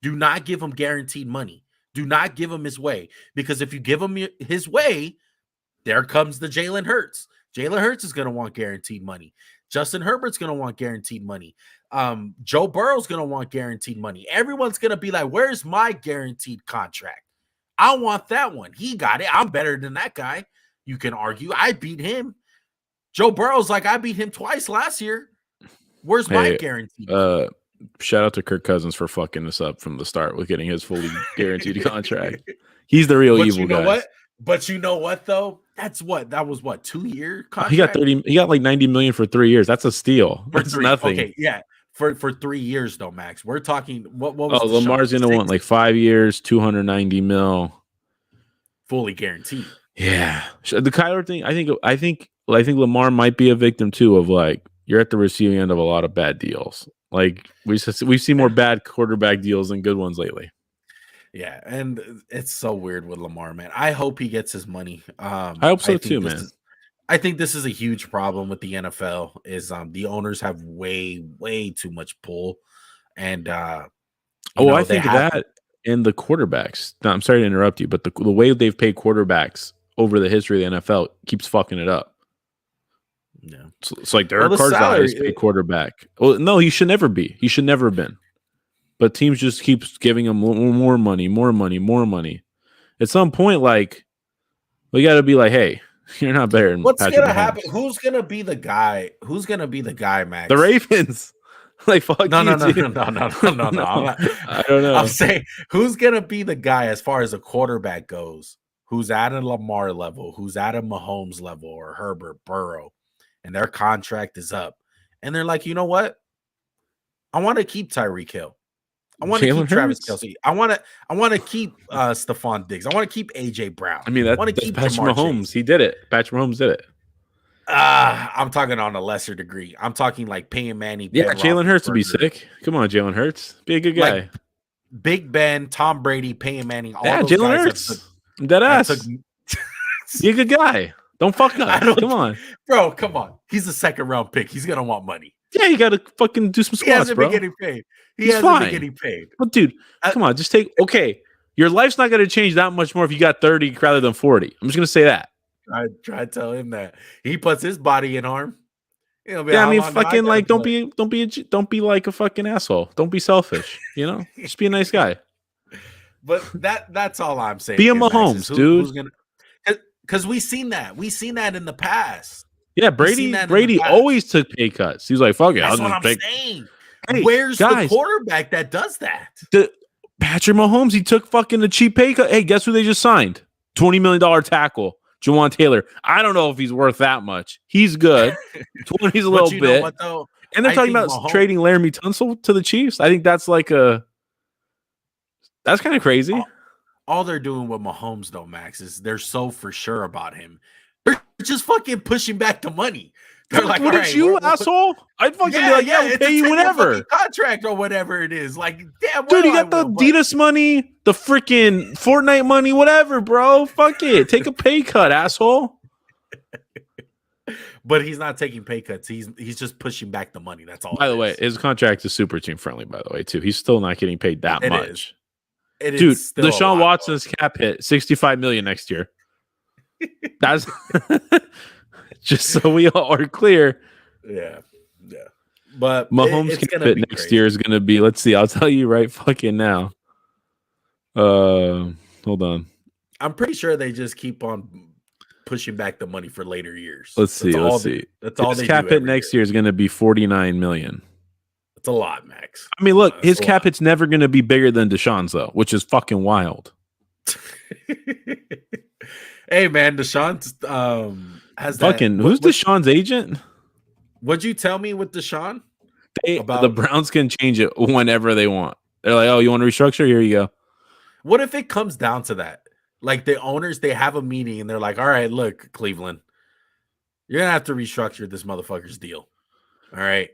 Do not give him guaranteed money. Do not give him his way. Because if you give him his way, There comes the Jalen Hurts. Jalen Hurts is going to want guaranteed money. Justin Herbert's going to want guaranteed money. Joe Burrow's going to want guaranteed money. Everyone's going to be like, where's my guaranteed contract? I want that one. He got it. I'm better than that guy. You can argue. I beat him. Joe Burrow's like, I beat him twice last year. Where's my guarantee? Shout out to Kirk Cousins for fucking this up from the start with getting his fully guaranteed contract. He's the real evil guy. What? But you know what though? That was 2-year contract. He got 30. He got like 90 million for 3 years. That's a steal. That's nothing. Okay, yeah. For 3 years though, Max. We're talking what was Lamar's gonna want like 5 years, 290 mil. Fully guaranteed. Yeah. The Kyler thing, I think Lamar might be a victim too of like you're at the receiving end of a lot of bad deals. Like we've seen more bad quarterback deals than good ones lately. Yeah, and it's so weird with Lamar, man. I hope he gets his money. I hope so too, man. I think this is a huge problem with the NFL is the owners have way too much pull, and I think that and the quarterbacks. No, I'm sorry to interrupt you, but the way they've paid quarterbacks over the history of the NFL keeps fucking it up. Yeah, it's like Derek Carr's the highest paid quarterback. Well, no, he should never be. He should never have been. But teams just keep giving him more money. At some point, like we got to be like, hey, you're not better than what's Patrick gonna Mahomes. happen? Who's gonna be the guy? Max? The Ravens. Like fuck. No. I don't know. I'm saying who's gonna be the guy as far as a quarterback goes? Who's at a Lamar level? Who's at a Mahomes level or Herbert, Burrow, and their contract is up, and they're like, you know what? I want to keep Tyreek Hill. I want to keep Travis Kelce. I want to keep Stephon Diggs. I want to keep AJ Brown. I mean, that's Patrick Mahomes. He did it. Patrick Mahomes did it. I'm talking on a lesser degree. I'm talking like Peyton Manning. Yeah, Jalen Hurts would be sick. Come on, Jalen Hurts. Be a good guy. Like Big Ben, Tom Brady, Peyton Manning. All those Jalen Hurts. Dead ass. Be a good guy. Don't fuck up. Come on. Bro, come on. He's a second round pick. He's going to want money. Yeah, you got to fucking do some squats, he hasn't bro. Been getting paid. He hasn't been getting paid. But dude, come on. Just take, okay. Your life's not going to change that much more if you got 30 rather than 40. I'm just going to say that. I try to tell him that he puts his body in harm. Yeah, I mean, fucking like, don't be like a fucking asshole. Don't be selfish. You know, just be a nice guy. But that's all I'm saying. Be a Mahomes, dude. Because we've seen that. We've seen that in the past. Yeah, Brady always took pay cuts. He was like, "Fuck it, that's what I'm saying." Hey, where's the quarterback that does that? Patrick Mahomes. He took fucking a cheap pay cut. Hey, guess who they just signed? $20 million tackle. Jawan Taylor. I don't know if he's worth that much. He's good. 20's a little bit. Know what, though? And they're talking about trading Laramie Tunsil to the Chiefs. I think that's like that's kind of crazy. All they're doing with Mahomes, though, Max, is they're so for sure about him. They're just fucking pushing back the money. They're like, wouldn't you, asshole? I'd fucking be like, yeah, we'll pay you whenever. Contract or whatever it is. Like, damn, dude, you got the Adidas money, the freaking Fortnite money, whatever, bro. Fuck it. Take a pay cut, asshole. But he's not taking pay cuts. He's just pushing back the money. That's all. By the way, his contract is super team friendly, by the way, too. He's still not getting paid that much. Dude, Deshaun Watson's cap hit $65 million next year. That's just so we all are clear. Yeah. But Mahomes' cap hit next year is gonna be. Let's see. I'll tell you right fucking now. Hold on. I'm pretty sure they just keep on pushing back the money for later years. Let's see. That's all. His cap hit next year is gonna be $49 million. It's a lot, Max. I mean, look, his cap hit's never going to be bigger than Deshaun's, though, which is fucking wild. Hey, man, Deshaun has fucking. Who's Deshaun's agent? What'd you tell me with Deshaun? The Browns can change it whenever they want. They're like, oh, you want to restructure? Here you go. What if it comes down to that? Like the owners, they have a meeting and they're like, all right, look, Cleveland, you're going to have to restructure this motherfucker's deal. All right.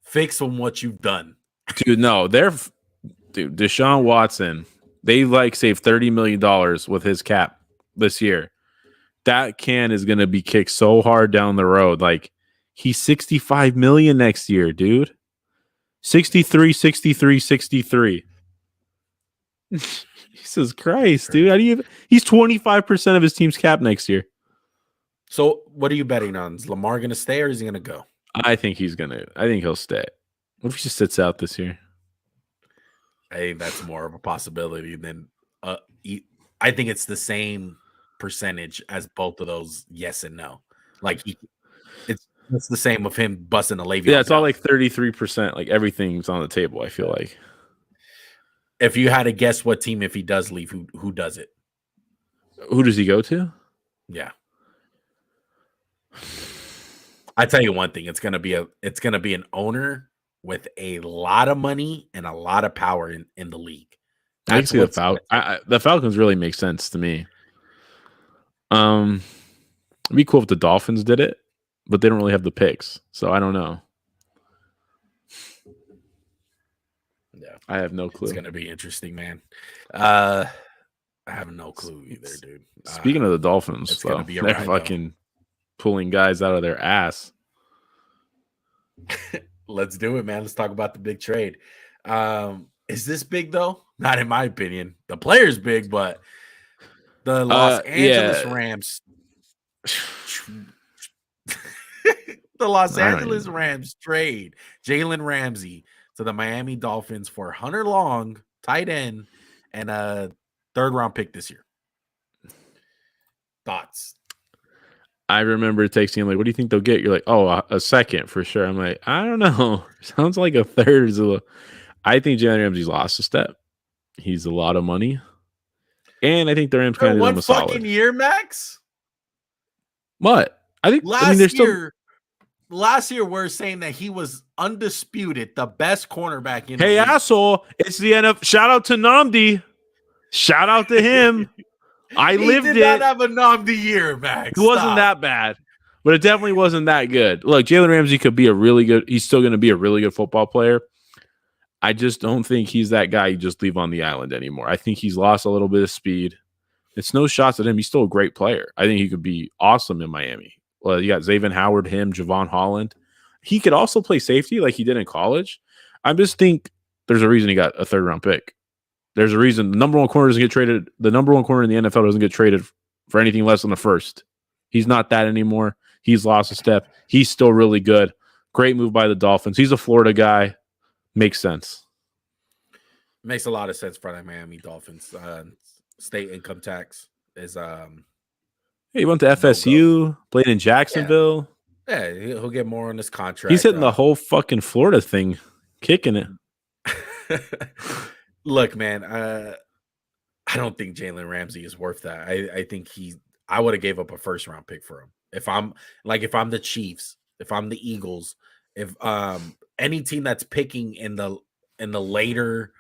Fix on what you've done. Dude, no, Deshaun Watson, they like saved $30 million with his cap this year. That can is going to be kicked so hard down the road. Like he's $65 million next year, dude. 63. Jesus Christ, dude. He's 25% of his team's cap next year. So what are you betting on? Is Lamar going to stay or is he going to go? I think he'll stay. What if he just sits out this year? I think that's more of a possibility than I think it's the same percentage as both of those yes and no. Like it's the same of him busting a Le'Veon. Yeah, it's all like 33%. Like everything's on the table, I feel like. If you had to guess what team, if he does leave, who does it? Who does he go to? Yeah. I tell you one thing, it's gonna be an owner with a lot of money and a lot of power in the league. That's what the Falcons really make sense to me. It'd be cool if the Dolphins did it, but they don't really have the picks, so I don't know. Yeah, I have no clue. It's gonna be interesting, man. I have no clue either, dude. Speaking of the Dolphins, it's gonna be they're fucking pulling guys out of their ass. Let's do it, man. Let's talk about the big trade. Is this big though? Not in my opinion. The player's big, but the Los Angeles Rams. The Los Angeles Rams trade Jalen Ramsey to the Miami Dolphins for Hunter Long, tight end, and a third-round pick this year. Thoughts? I remember texting him like, "What do you think they'll get?" You're like, "Oh, a second for sure." I'm like, "I don't know. Sounds like a third." I think Jalen Ramsey's lost a step. He's a lot of money, and I think the Rams kind of did him a solid. 1 fucking year, Max. What? I think last year we're saying that he was undisputed, the best cornerback in the league. Asshole! It's the NFL. Shout out to Nnamdi. Shout out to him. I lived it. He did not have a Nnamdi year, Max. It wasn't that bad, but it definitely wasn't that good. Look, Jalen Ramsey could be he's still going to be a really good football player. I just don't think he's that guy you just leave on the island anymore. I think he's lost a little bit of speed. It's no shots at him. He's still a great player. I think he could be awesome in Miami. Well, you got Xavier Howard, Javon Holland. He could also play safety like he did in college. I just think there's a reason he got a third-round pick. There's a reason the number one corner doesn't get traded. The number one corner in the NFL doesn't get traded for anything less than the first. He's not that anymore. He's lost a step. He's still really good. Great move by the Dolphins. He's a Florida guy. Makes sense. Makes a lot of sense for the Miami Dolphins. State income tax is he went to FSU, played in Jacksonville. Yeah, he'll get more on this contract. He's hitting the whole fucking Florida thing, kicking it. Look, man, I don't think Jalen Ramsey is worth that. I think I would have gave up a first-round pick for him. If I'm the Chiefs, if I'm the Eagles, if any team that's picking in the later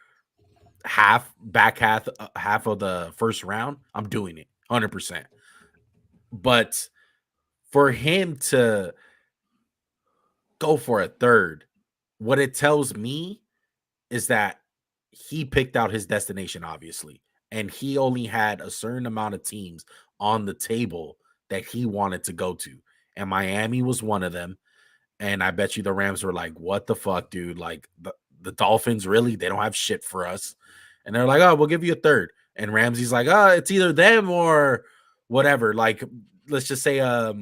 back half of the first round, I'm doing it 100%. But for him to go for a third, what it tells me is that he picked out his destination, obviously, and he only had a certain amount of teams on the table that he wanted to go to, and Miami was one of them. And I bet you the Rams were like, "What the fuck, dude? Like the Dolphins, really? They don't have shit for us." And they're like, "Oh, we'll give you a third." And Ramsey's like, "Oh, it's either them or whatever." Like, let's just say a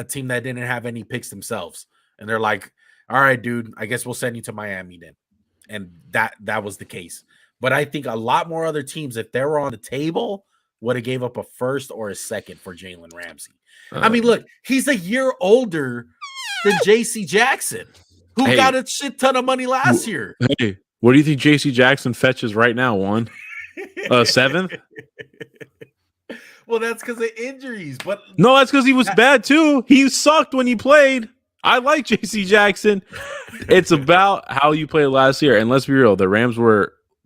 team that didn't have any picks themselves. And they're like, "All right, dude, I guess we'll send you to Miami then." And that was the case. But I think a lot more other teams, if they were on the table, would have gave up a first or a second for Jalen Ramsey. I mean, look, he's a year older than J.C. Jackson, who got a shit ton of money last year. Hey, what do you think J.C. Jackson fetches right now? 7th? Well, that's because of injuries. But no, that's because he was bad too. He sucked when he played. I like J.C. Jackson. It's about how you played last year. And let's be real, the Rams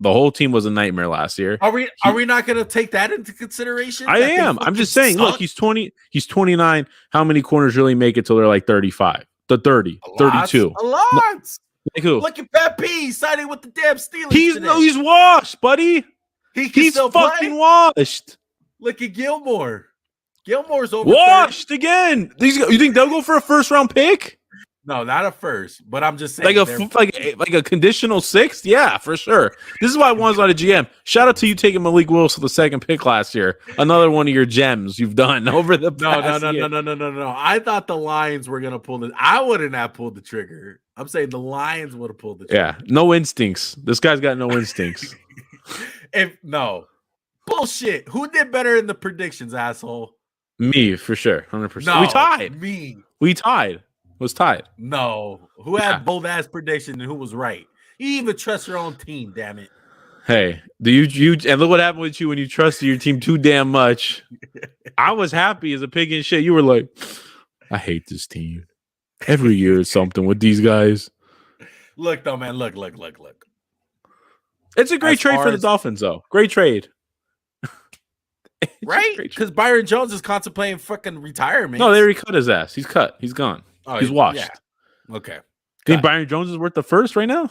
the whole team was a nightmare last year. Are we not going to take that into consideration? I am. I'm just saying, look, he's 20, he's 29. How many corners really make it till they're like 35? The 30, 32. A lot. Like who? Look at Pat P signing with the damn Steelers. He's washed, buddy. He's fucking washed. Look at Gilmore. Gilmore's over washed 30. Again. You think they'll go for a first round pick? No, not a first, but I'm just saying like a conditional sixth. Yeah, for sure. This is why Juan's not a GM. Shout out to you taking Malik Willis with the second pick last year. Another one of your gems you've done over the past year. No. I thought the Lions were gonna pull it. I wouldn't have pulled the trigger. I'm saying the Lions would have pulled the trigger. Yeah, no instincts. This guy's got no instincts. Bullshit. Who did better in the predictions, asshole? Me, for sure. 100%. No, we tied. Me. We tied. Was tied. No. Who had bold ass prediction and who was right? You even trust your own team, damn it. Hey, do you and look what happened with you when you trusted your team too damn much. I was happy as a pig in shit. You were like, I hate this team. Every year is something with these guys. Look though, man. Look. It's a great trade for the Dolphins, though. Great trade. Right? Because Byron Jones is contemplating fucking retirement. No, they already cut his ass. He's cut. He's gone. Oh, he's washed. Yeah. Okay. Think Byron Jones is worth the first right now?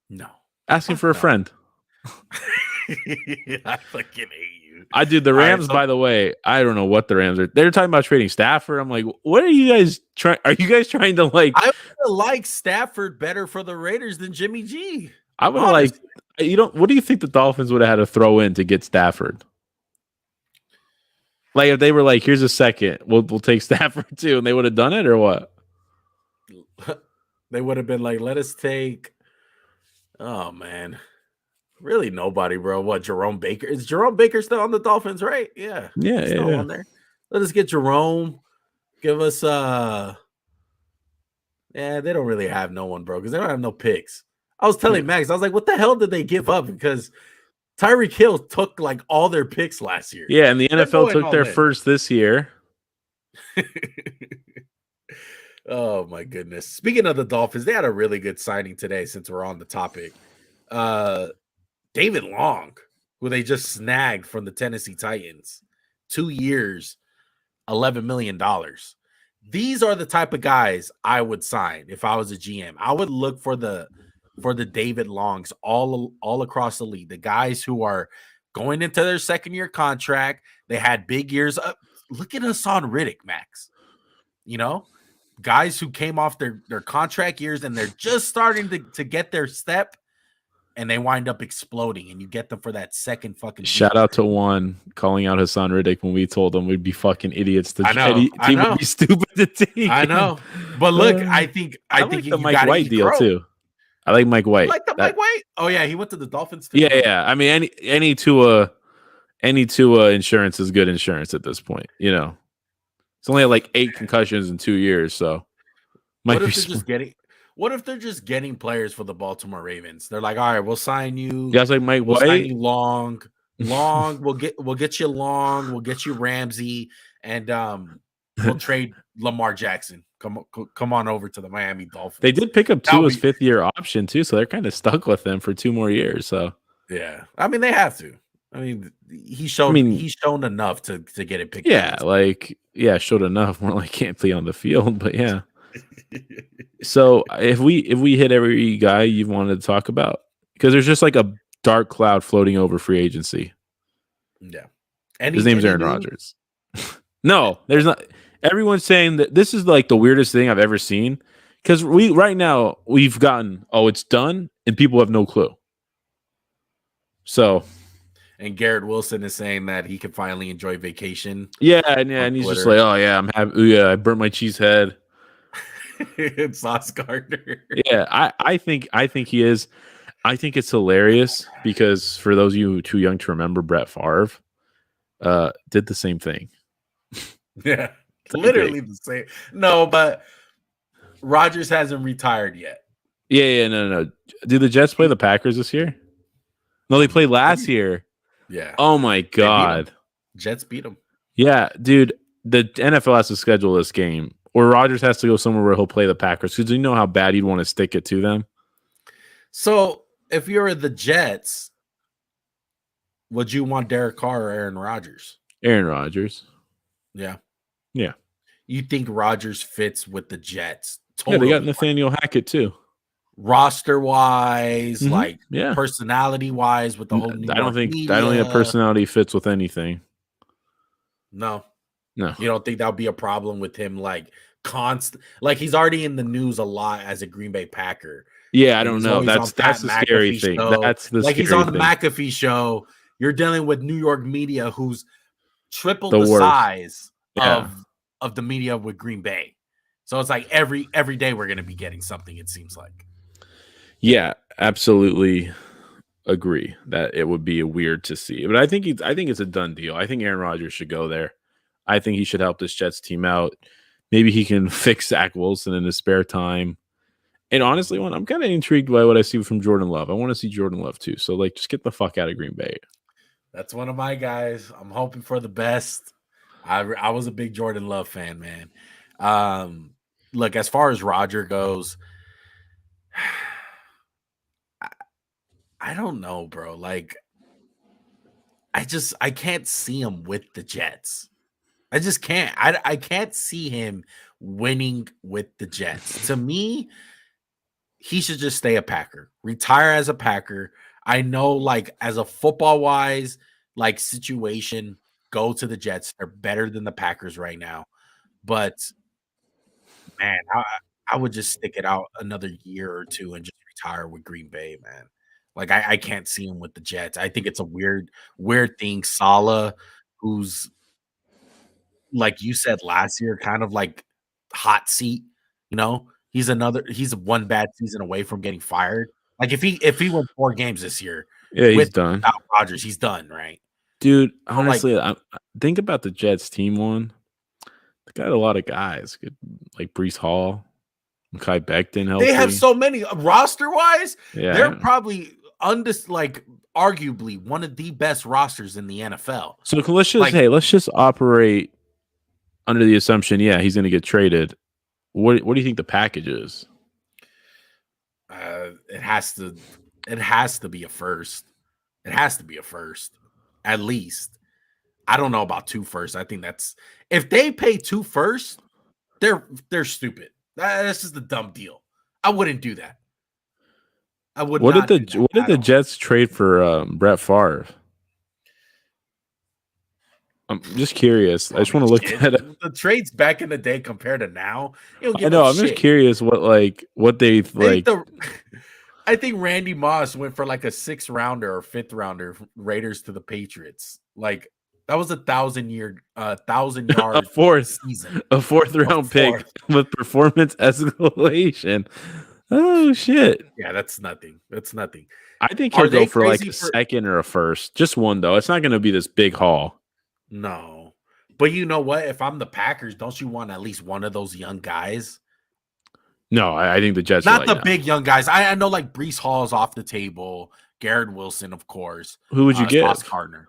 No. Asking for a friend. I fucking hate you. I did the Rams, by the way. I don't know what the Rams are. They're talking about trading Stafford. I'm like, what are you guys trying? Are you guys trying to like? I would like Stafford better for the Raiders than Jimmy G. I would like. What do you think the Dolphins would have had to throw in to get Stafford? Like if they were like, here's a second, we'll take Stafford too, and they would have done it, or what? They would have been like, let us take. Oh man, really nobody, bro. What, Jerome Baker? Is Jerome Baker still on the Dolphins? Right? Yeah. Yeah. On there. Let us get Jerome. Give us Yeah, they don't really have no one, bro, because they don't have no picks. I was telling Max, I was like, what the hell did they give up? Because Tyreek Hill took like all their picks last year. Yeah, and the NFL took their first this year. Oh my goodness. Speaking of the Dolphins, they had a really good signing today since we're on the topic. David Long, who they just snagged from the Tennessee Titans. 2 years, $11 million. These are the type of guys I would sign if I was a GM. I would look for the David Longs all across the league. The guys who are going into their second year contract. They had big years. Look at Hassan Riddick, Max. You know, guys who came off their contract years and they're just starting to get their step, and they wind up exploding, and you get them for that second fucking. Shout out to Juan calling out Hassan Riddick when we told them we'd be fucking idiots. I know. Would be stupid to take. I know, but look, I think like the Mike White deal too. I like Mike White. You like the Mike White? Oh yeah, he went to the Dolphins too. Yeah. I mean, any Tua insurance is good insurance at this point. You know, it's only like 8 concussions in 2 years, so what if they're just getting players for the Baltimore Ravens? They're like, all right, we'll sign you. Guys like Mike White, sign you Long. We'll get you Long. We'll get you Ramsey, and we'll trade Lamar Jackson. Come on over to the Miami Dolphins. They did pick up Tua's 5th-year option too, so they're kind of stuck with him for 2 more years. So yeah, I mean they have to. I mean he's shown enough to get it picked. Yeah, up. Showed enough. More like can't play on the field, but yeah. So if we hit every guy you wanted to talk about, because there's just like a dark cloud floating over free agency. Yeah, his name's Aaron Rodgers. No, there's not. Everyone's saying that this is like the weirdest thing I've ever seen, because right now we've gotten it's done and people have no clue. So, and Garrett Wilson is saying that he can finally enjoy vacation. Yeah, and he's just like, oh yeah, I'm happy. Yeah, I burnt my cheese head. It's Sauce Gardner. Yeah, I think he is. I think it's hilarious because for those of you too young to remember, Brett Favre did the same thing. Yeah. Literally the same. No, but Rodgers hasn't retired yet. Yeah, no. Do the Jets play the Packers this year? No, they played last year. Yeah. Oh my God. Jets beat them. Yeah, dude. The NFL has to schedule this game, or Rodgers has to go somewhere where he'll play the Packers. Because you know how bad you'd want to stick it to them. So if you're the Jets, would you want Derek Carr or Aaron Rodgers? Aaron Rodgers. Yeah. Yeah. You think Rodgers fits with the Jets? Totally. Yeah, they got Nathaniel Hackett too. Roster-wise, personality-wise, with the whole New York media. I don't think a personality fits with anything. No. You don't think that would be a problem with him like constant. Like he's already in the news a lot as a Green Bay Packer. Yeah, I And don't he's know. always on That's Pat the scary McAfee thing. show. That's the Like he's scary on the thing. McAfee show. You're dealing with New York media who's triple The the worst. size Yeah. of the media with Green Bay. So it's like every day we're going to be getting something, it seems like. Yeah, absolutely agree that it would be weird to see. But I think it's a done deal. I think Aaron Rodgers should go there. I think he should help this Jets team out. Maybe he can fix Zach Wilson in his spare time. And honestly, I'm kind of intrigued by what I see from Jordan Love. I want to see Jordan Love too. So like, just get the fuck out of Green Bay. That's one of my guys. I'm hoping for the best. I was a big Jordan Love fan, man. Look, as far as Roger goes, I don't know, bro. Like, I can't see him with the Jets. I just can't. I can't see him winning with the Jets. To me, he should just stay a Packer, retire as a Packer. I know, like, as a football wise, like situation, go to the Jets. They're better than the Packers right now. But man, I would just stick it out another year or two and just retire with Green Bay, man. Like I can't see him with the Jets. I think it's a weird thing. Salah, who's like you said last year, kind of like hot seat, you know, he's one bad season away from getting fired. Like if he won 4 games this year Yeah, he's with done. without Rodgers, he's done, right? Dude, So like honestly, think about the Jets team one. They got a lot of guys. Good, like Brees Hall, Kai Becton they have healthy. so many roster wise, they're Yeah. probably like arguably one of the best rosters in the NFL. So let's just Like let's just operate under the assumption, yeah, he's going to get traded. What do you think the package is? it has to be a first. It has to be a first, at least. I don't know about 2 firsts. I think that's if they pay 2 firsts, they're stupid. That's just a dumb deal. I wouldn't do that. I would not do that What did at the all. Jets trade for Brett Favre? I'm just curious. I I just mean, want to look shit. at it. The trades back in the day compared to now, you don't I give a know. I'm just shit. curious what they I think like. I think Randy Moss went for like a 6th rounder or 5th rounder Raiders to the Patriots. Like that was 1,000 yard season. A fourth A round pick fourth. with performance escalation. Oh shit! Yeah, that's nothing. That's nothing. I think he'll Are go they for like crazy a for second or a first. Just one though. It's not going to be this big haul. no? But you know what? If I'm the Packers, don't you want at least one of those young guys? No, I think the Jets are Not like, the no. big young guys. I know like Brees Hall's off the table. Garrett Wilson, of course. Who would you Sauce give? Gardner.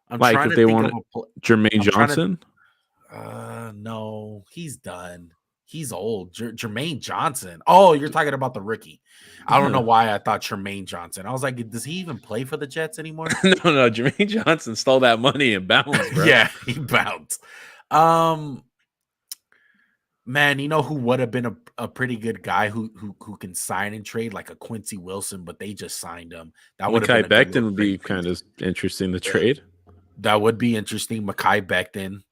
I'm Like trying if to they think want of Jermaine I'm trying to. Johnson? No, he's done. He's old. Jermaine Johnson. Oh, you're talking about the rookie. I don't know why I thought Jermaine Johnson. I was like, does he even play for the Jets anymore? No. Jermaine Johnson stole that money and bounced, bro. Yeah, he bounced. Man, you know who would have been a pretty good guy who can sign and trade like a Quincy Wilson, but they just signed him. That would have Mekhi been a good Becton little would be trade kind piece. of interesting to trade. That would be interesting. Mekhi Becton.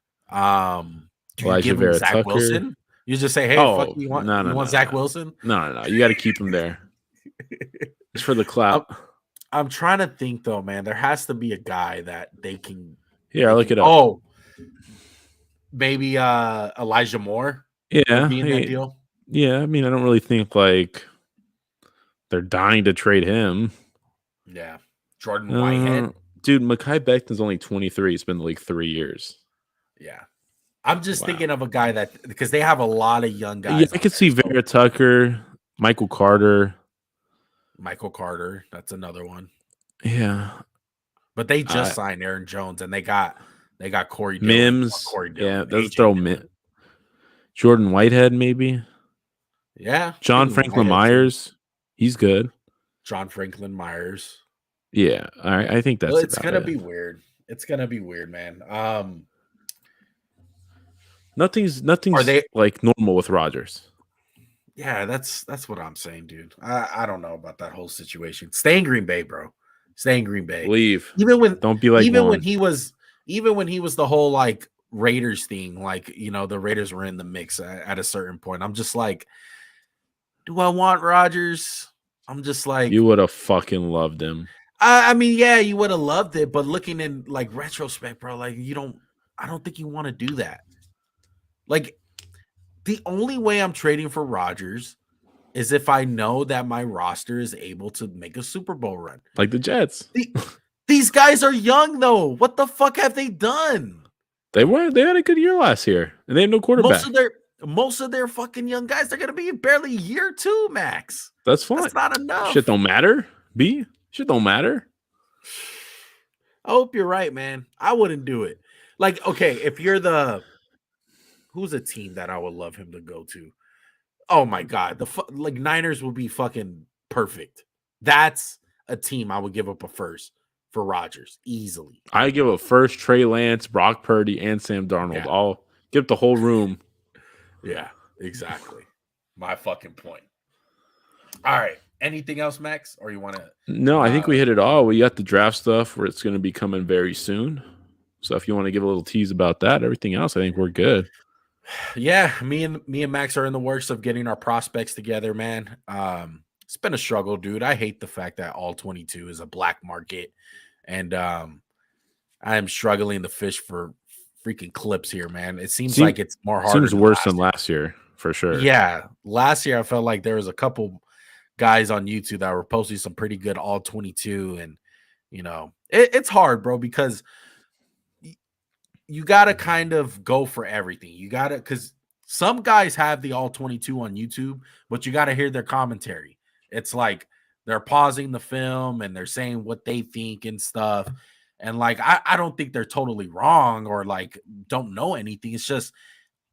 Do you Elijah give him Vera Zach Tucker. Wilson? You just say, hey, fuck, Oh, you no. want Zach Wilson? No. You got to keep him there. Just for the clout. I'm trying to think though, man. There has to be a guy that they can. Here, I'll look it up. Oh, maybe Elijah Moore. Yeah, Would be in that deal. Yeah, I mean, I don't really think like they're dying to trade him. Yeah, Jordan Whitehead. Dude, Mekhi Becton's only 23. It's been like 3 years. Yeah. I'm just thinking of a guy that because they have a lot of young guys. Yeah, I could see Vera Tucker, Michael Carter. That's another one. Yeah. But they just signed Aaron Jones and they got Corey Mims. Dillon, yeah, let's throw Jordan Whitehead, maybe. Yeah. John Franklin Myers. He's good. John Franklin Myers. Yeah. All right. I think that's it's gonna be weird. It's gonna be weird, man. Nothing's like normal with Rodgers. Yeah, that's what I'm saying, dude. I don't know about that whole situation. Stay in Green Bay, bro. Stay in Green Bay. Leave. Even when don't be like when he was the whole like Raiders thing, like, the Raiders were in the mix at a certain point. I'm just like, do I want Rodgers? I'm just like, You would have fucking loved him. I mean, yeah, you would have loved it, but looking in like retrospect, bro, like I don't think you want to do that. Like, the only way I'm trading for Rodgers is if I know that my roster is able to make a Super Bowl run. Like the Jets. These guys are young, though. What the fuck have they done? They had a good year last year, and they had no quarterback. Most of their fucking young guys, they're gonna be barely year 2 max. That's fine. That's not enough. Shit don't matter. Shit don't matter. I hope you're right, man. I wouldn't do it. Like, okay, if you're who's a team that I would love him to go to? Oh my god, like Niners would be fucking perfect. That's a team I would give up a first for Rodgers easily. I give a first Trey Lance, Brock Purdy, and Sam Darnold. Yeah. I'll give the whole room. Yeah, exactly. My fucking point. All right. Anything else, Max? Or you want to? No, I think we hit it all. We got the draft stuff where it's going to be coming very soon. So if you want to give a little tease about that, everything else, I think we're good. Yeah, me and Max are in the works of getting our prospects together, man. It's been a struggle, dude. I hate the fact that all 22 is a black market, and I am struggling to fish for freaking clips here, man. It seems like it's more hard. Seems worse than last year, for sure. Yeah, last year I felt like there was a couple guys on YouTube that were posting some pretty good all 22, and it's hard, bro, because you got to kind of go for everything. You got to, because some guys have the all 22 on YouTube, but you got to hear their commentary. It's like they're pausing the film and they're saying what they think and stuff. And like, I don't think they're totally wrong or like don't know anything. It's just,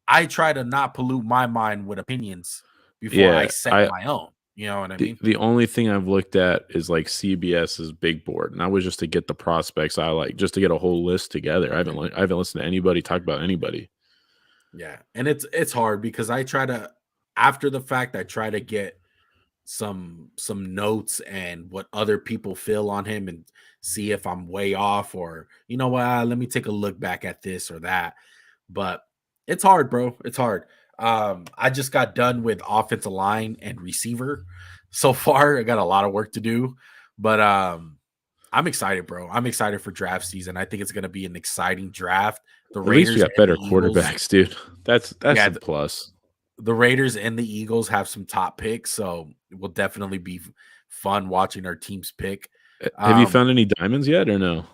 I try to not pollute my mind with opinions before I set my own. You know what I mean? The only thing I've looked at is like CBS's big board, and that was just to get the prospects I like, just to get a whole list together. I haven't listened to anybody talk about anybody. Yeah, and it's hard because I try to, after the fact, I try to get some notes and what other people feel on him and see if I'm way off or let me take a look back at this or that. But it's hard, bro. It's hard. I just got done with offensive line and receiver. So far, I got a lot of work to do, but I'm excited, bro. I'm excited for draft season. I think it's going to be an exciting draft. The Raiders, at least you got better quarterbacks, dude. That's a plus. The Raiders and the Eagles have some top picks, so it will definitely be fun watching our teams pick. Have you found any diamonds yet, or no?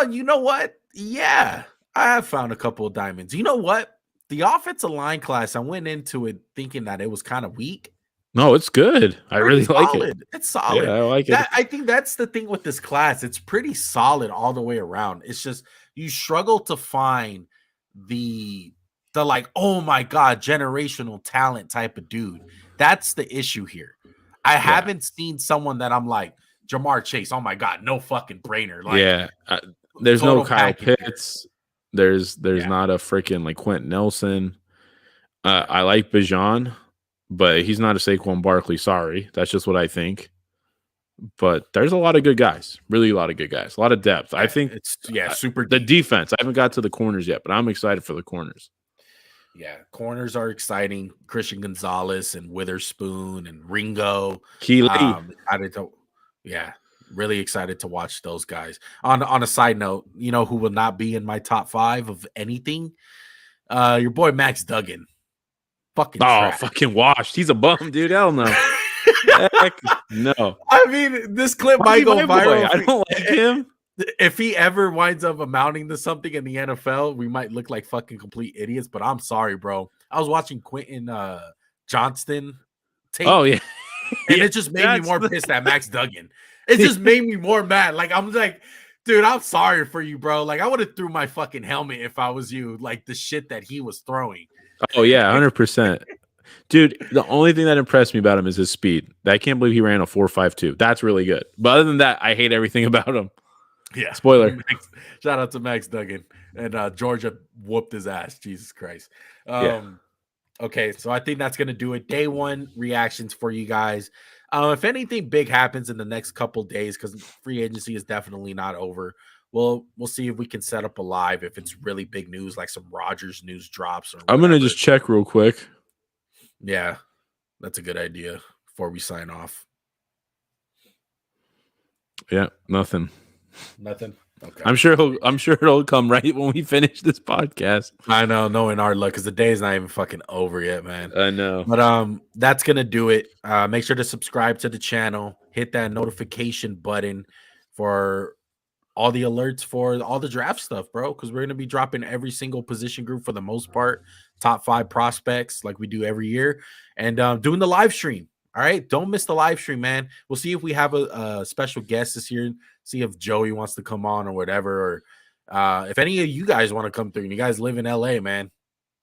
You know what? Yeah, I have found a couple of diamonds. You know what? The offensive line class, I went into it thinking that it was kind of weak. No, it's good. I really like it. It's solid. Yeah, I like it. I think that's the thing with this class. It's pretty solid all the way around. It's just you struggle to find the like, oh my God, generational talent type of dude. That's the issue here. I haven't seen someone that I'm like, Jamar Chase, oh my God, no fucking brainer. Like, there's no Kyle Pitts. There's not a freaking like Quentin Nelson. I like Bijan, but he's not a Saquon Barkley. Sorry. That's just what I think. But there's a lot of good guys. Really a lot of good guys. A lot of depth. I think it's super the deep. Defense. I haven't got to the corners yet, but I'm excited for the corners. Yeah, corners are exciting. Christian Gonzalez and Witherspoon and Ringo. Keely. Really excited to watch those guys. On a side note, who will not be in my top 5 of anything? Your boy Max Duggan. Fucking washed. He's a bum, dude. Hell no. Heck no. I mean, this clip might go viral. I don't like him. If he ever winds up amounting to something in the NFL, we might look like fucking complete idiots. But I'm sorry, bro. I was watching Quentin Johnston tape. Oh yeah, and it just made me more pissed at Max Duggan. It just made me more mad. Like I'm like, dude, I'm sorry for you, bro. Like I would have threw my fucking helmet if I was you. Like the shit that he was throwing. Oh yeah, 100%. Dude, the only thing that impressed me about him is his speed. I can't believe he ran a 4.52. That's really good. But other than that, I hate everything about him. Yeah. Spoiler. Shout out to Max Duggan. And Georgia whooped his ass. Jesus Christ. Okay, so I think that's going to do it. Day 1 reactions for you guys. If anything big happens in the next couple days, because free agency is definitely not over, we'll see if we can set up a live if it's really big news, like some Rodgers news drops or I'm whatever. gonna just check real quick. Yeah, that's a good idea before we sign off. Yeah, nothing. Nothing. Okay. I'm sure it'll come right when we finish this podcast. I know, knowing our luck, because the day is not even fucking over yet, man. I know. But that's gonna do it. Make sure to subscribe to the channel, hit that notification button for all the alerts for all the draft stuff, bro. Because we're gonna be dropping every single position group for the most part, top 5 prospects like we do every year, and doing the live stream. All right, don't miss the live stream, man. We'll see if we have a special guest this year. See if Joey wants to come on or whatever, or if any of you guys want to come through and you guys live in LA, man,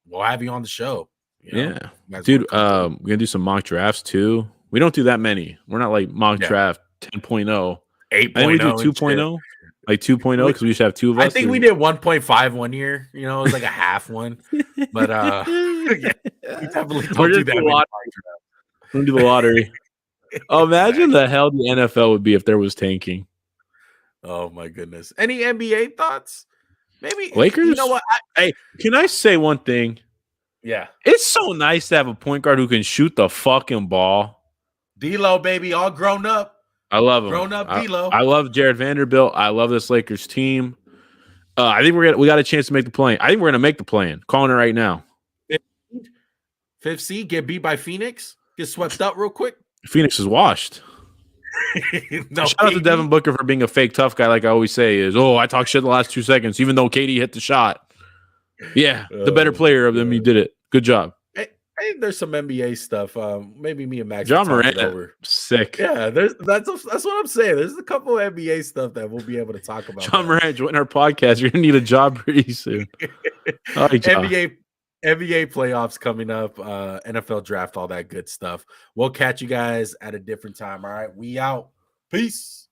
we'll have you on the show. Yeah, dude. We're gonna do some mock drafts too. We don't do that many. We're not like mock draft 10.0, 8.0. I think we do 2.0, like 2.0 because we used to have 2 of us. I think we did 1.5 one year. You know, it was like a half one. But yeah, we definitely don't do that. We're gonna do the lottery. Oh, imagine the hell the NFL would be if there was tanking. Oh my goodness. Any NBA thoughts? Maybe Lakers. You know what? Hey, can I say one thing? Yeah. It's so nice to have a point guard who can shoot the fucking ball. D-Lo, baby, all grown up. I love him. Grown up D-Lo. I love Jared Vanderbilt. I love this Lakers team. I think we got a chance to make the play. I think we're gonna make the play-in. Calling it right now. 5th seed, get beat by Phoenix, get swept up real quick. Phoenix is washed. No, shout out to Devin Booker for being a fake tough guy, like I always say. I talk shit the last 2 seconds, even though KD hit the shot. Yeah, the better player of them. He did it. Good job. I think there's some NBA stuff. Maybe me and Max. John Morant over. Sick. Yeah, that's what I'm saying. There's a couple of NBA stuff that we'll be able to talk about. John Morant, join our podcast. You're gonna need a job pretty soon. Right, NBA playoffs coming up, NFL draft, all that good stuff. We'll catch you guys at a different time. All right, we out. Peace.